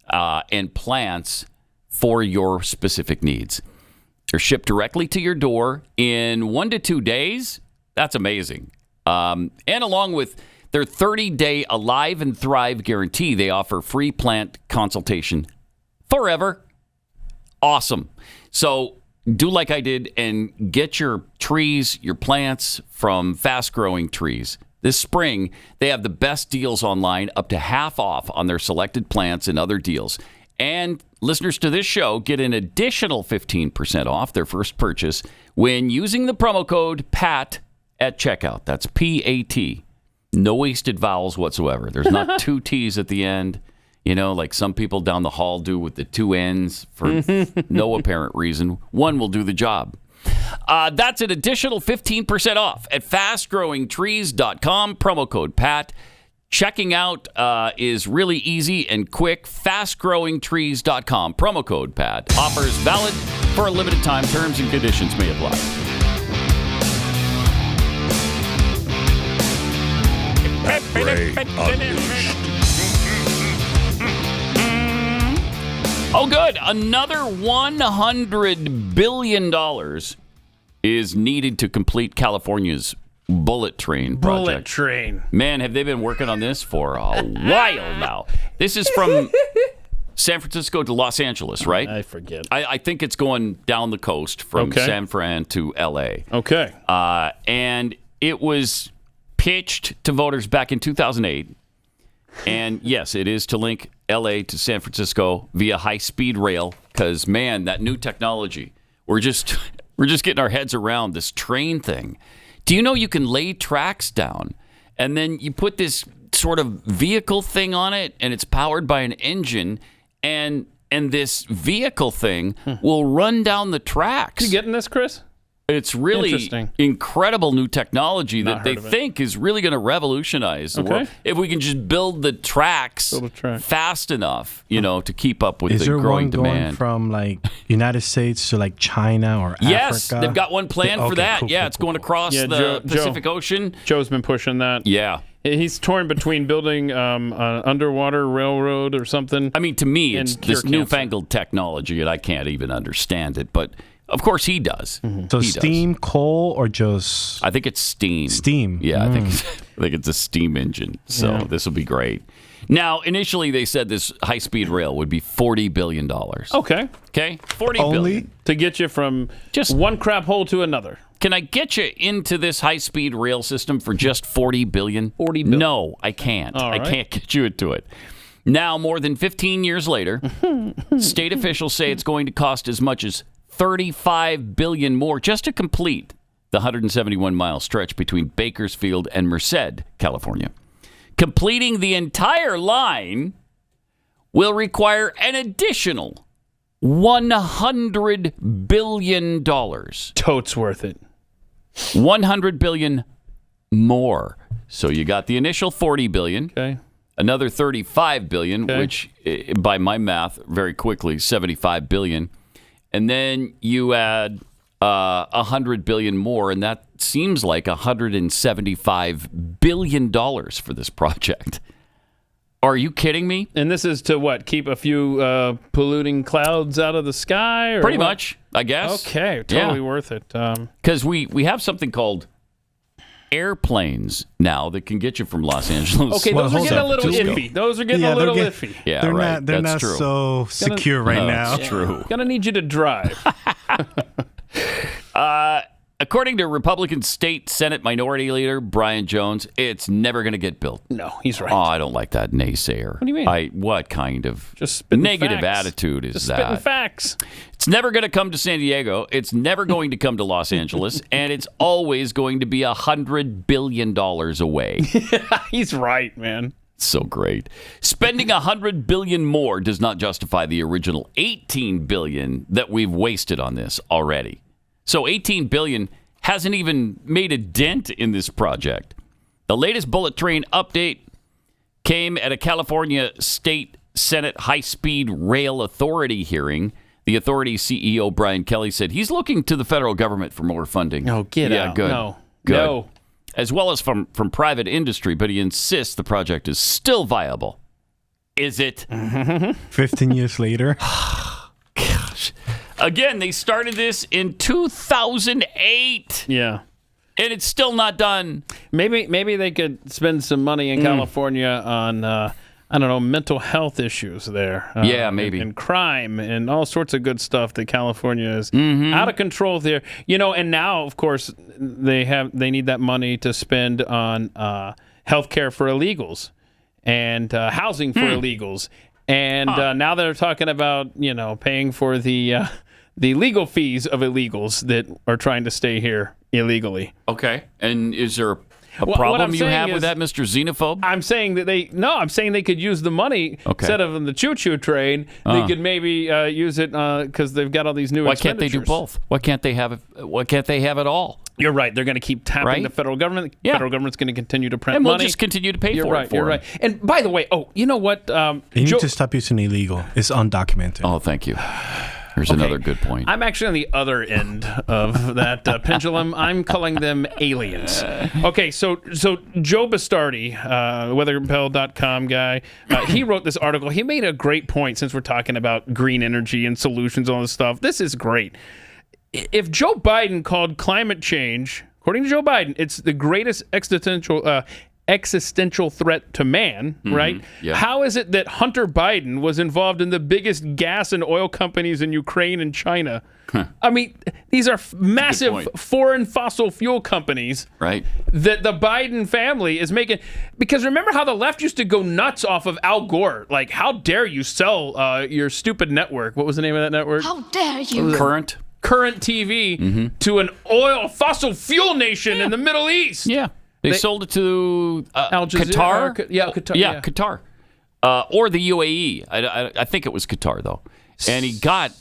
and plants for your specific needs. They're shipped directly to your door in 1 to 2 days. That's amazing. And along with their 30-day Alive and Thrive guarantee, they offer free plant consultation forever. Awesome. So do like I did and get your trees, your plants from Fast Growing Trees. This spring, they have the best deals online, up to half off on their selected plants and other deals. And listeners to this show get an additional 15% off their first purchase when using the promo code PAT at checkout. That's P-A-T. No wasted vowels whatsoever. There's not 2 T's at the end, like some people down the hall do with the 2 N's for no apparent reason. One will do the job. That's an additional 15% off at fastgrowingtrees.com, promo code PAT. Checking out is really easy and quick. Fastgrowingtrees.com, promo code PAT. Offers valid for a limited time. Terms and conditions may apply. Oh, good. Another $100 billion is needed to complete California's bullet train project. Bullet train. Man, have they been working on this for a while now. This is from San Francisco to Los Angeles, right? I forget. I think it's going down the coast from San Fran to L.A. Okay. And it was pitched to voters back in 2008. And yes, it is to link L.A. to San Francisco via high-speed rail because, man, that new technology, we're just getting our heads around this train thing. Do you know you can lay tracks down and then you put this sort of vehicle thing on it and it's powered by an engine and this vehicle thing will run down the tracks. You getting this, Chris? It's really incredible new technology that they think is really going to revolutionize the world. If we can just build the tracks fast enough, to keep up with the growing demand. Is there one going from like United States to like China or Africa? Yes, they've got one planned for that. It's going across the Pacific Ocean. Joe's been pushing that. Yeah. He's torn between building an underwater railroad or something. I mean, to me, it's this newfangled technology, and I can't even understand it. But, of course, he does. So steam, coal, or just... I think it's steam. Steam. Yeah, I think it's a steam engine. So this will be great. Now, initially, they said this high-speed rail would be $40 billion. Okay. $40 billion. To get you from just one crap hole to another. Can I get you into this high-speed rail system for just $40 billion? $40 billion. No, I can't. I can't get you into it. Now, more than 15 years later, state officials say it's going to cost as much as $35 billion more just to complete the 171-mile stretch between Bakersfield and Merced, California. Completing the entire line will require an additional $100 billion. Totes worth it. $100 billion more. So you got the initial $40 billion, another $35 billion, which by my math, very quickly, $75 billion. And then you add $100 billion more, and that seems like $175 billion for this project. Are you kidding me? And this is to what? Keep a few polluting clouds out of the sky? Or pretty much, I guess. Okay, totally worth it. Because we have something called airplanes now that can get you from Los Angeles. Okay, those are getting a little iffy. Those are getting a little iffy. Yeah, they're right. They're That's not true. so secure right now. That's true. Gonna need you to drive. according to Republican State Senate Minority Leader Brian Jones, it's never going to get built. No, he's right. Oh, I don't like that naysayer. What do you mean? What kind of just negative facts. attitude is just that? Spitting facts. It's never going to come to San Diego. It's never going to come to Los Angeles, and it's always going to be $100 billion away. He's right, man. So great. Spending $100 billion more does not justify the original $18 billion that we've wasted on this already. So $18 billion hasn't even made a dent in this project. The latest bullet train update came at a California State Senate High-Speed Rail Authority hearing. The authority's CEO, Brian Kelly, said he's looking to the federal government for more funding. Oh, get out. Good. No. Good. No. As well as from private industry, but he insists the project is still viable. Is it? 15 years later. Gosh. Again, they started this in 2008. Yeah. And it's still not done. Maybe they could spend some money in California on, I don't know, mental health issues there. Yeah, maybe. And crime and all sorts of good stuff that California is out of control there. You know, and now, of course, they need that money to spend on health care for illegals and housing for illegals. And now they're talking about, paying for the legal fees of illegals that are trying to stay here illegally. Okay. And is there a problem you have with that, Mr. Xenophobe? I'm saying that I'm saying they could use the money instead of in the choo-choo train. They could maybe use it because they've got all these new expenditures. Why can't they do both? Why can't they have it? Why can't they have it all? You're right. They're going to keep tapping the federal government. The federal government's going to continue to print and money. And we'll just continue to pay you're for right, it for You're them. right. And by the way, you know what? You need to stop using illegal. It's undocumented. Oh, thank you. Here's another good point. I'm actually on the other end of that pendulum. I'm calling them aliens. Okay, so Joe Bastardi, weathercompelled.com guy, he wrote this article. He made a great point since we're talking about green energy and solutions and all this stuff. This is great. If Joe Biden called climate change, according to Joe Biden, it's the greatest existential threat to man, right? Yeah. How is it that Hunter Biden was involved in the biggest gas and oil companies in Ukraine and China? I mean, these are massive foreign fossil fuel companies, right? That the Biden family is making. Because remember how the left used to go nuts off of Al Gore? Like, how dare you sell your stupid network? What was the name of that network? How dare you? Current TV to an fossil fuel nation in the Middle East. Yeah. They sold it to Al Jazeera, Qatar. Qatar. Or the UAE. I think it was Qatar, though. And he got,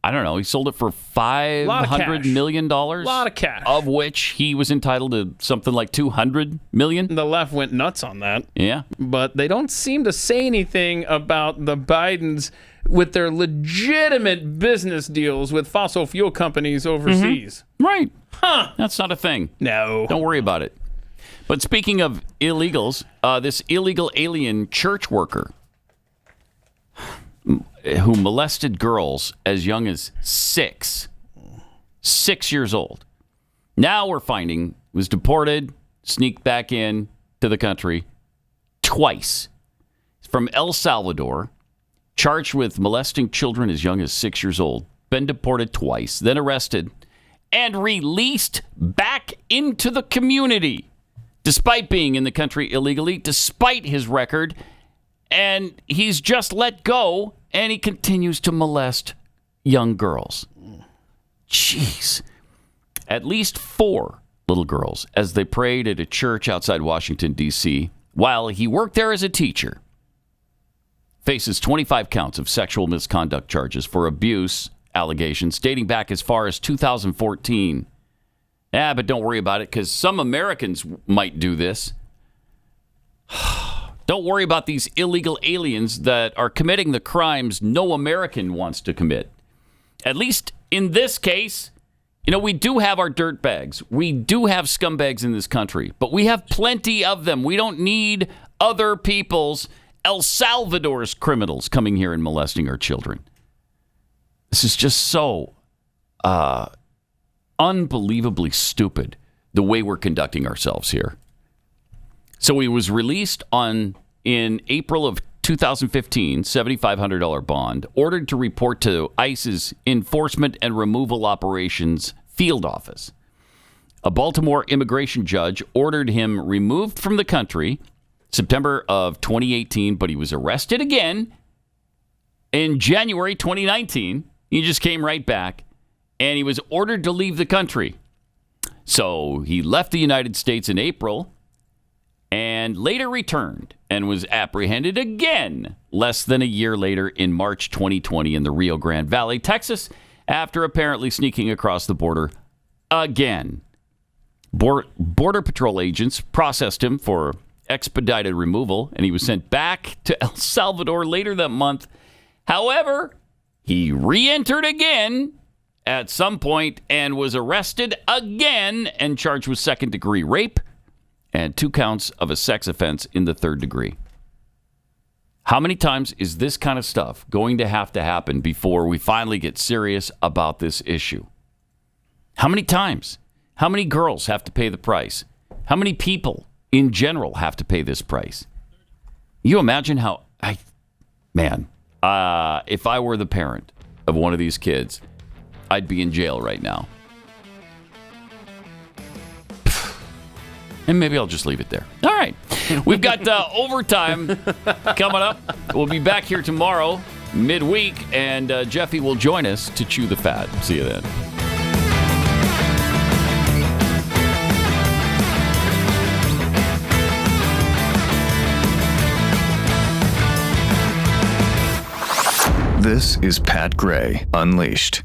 I don't know, he sold it for $500 million. A lot of cash. Of which he was entitled to something like $200 million. The left went nuts on that. Yeah. But they don't seem to say anything about the Bidens with their legitimate business deals with fossil fuel companies overseas. Right. Huh. That's not a thing. No. Don't worry about it. But speaking of illegals, this illegal alien church worker who molested girls as young as 6 years old, now we're finding was deported, sneaked back in to the country twice. From El Salvador, charged with molesting children as young as 6 years old, been deported twice, then arrested, and released back into the community. Despite being in the country illegally, despite his record, and he's just let go, and he continues to molest young girls. Jeez. At least 4 little girls as they prayed at a church outside Washington, D.C., while he worked there as a teacher. Faces 25 counts of sexual misconduct charges for abuse allegations dating back as far as 2014. Yeah, but don't worry about it because some Americans might do this. Don't worry about these illegal aliens that are committing the crimes no American wants to commit. At least in this case, we do have our dirtbags. We do have scumbags in this country, but we have plenty of them. We don't need other people's, El Salvador's criminals coming here and molesting our children. This is just so unbelievably stupid, the way we're conducting ourselves here. So he was released in April of 2015, $7,500 bond, ordered to report to ICE's Enforcement and Removal Operations Field Office. A Baltimore immigration judge ordered him removed from the country September of 2018, but he was arrested again in January 2019. He just came right back, and he was ordered to leave the country. So he left the United States in April and later returned and was apprehended again less than a year later in March 2020 in the Rio Grande Valley, Texas, after apparently sneaking across the border again. Border Patrol agents processed him for expedited removal, and he was sent back to El Salvador later that month. However, he re-entered again at some point and was arrested again and charged with second-degree rape and 2 counts of a sex offense in the third degree. How many times is this kind of stuff going to happen before we finally get serious about this issue? How many times? How many girls have to pay the price? How many people in general have to pay this price? You imagine how... if I were the parent of one of these kids, I'd be in jail right now. And maybe I'll just leave it there. All right. We've got overtime coming up. We'll be back here tomorrow, midweek, and Jeffy will join us to chew the fat. See you then. This is Pat Gray Unleashed.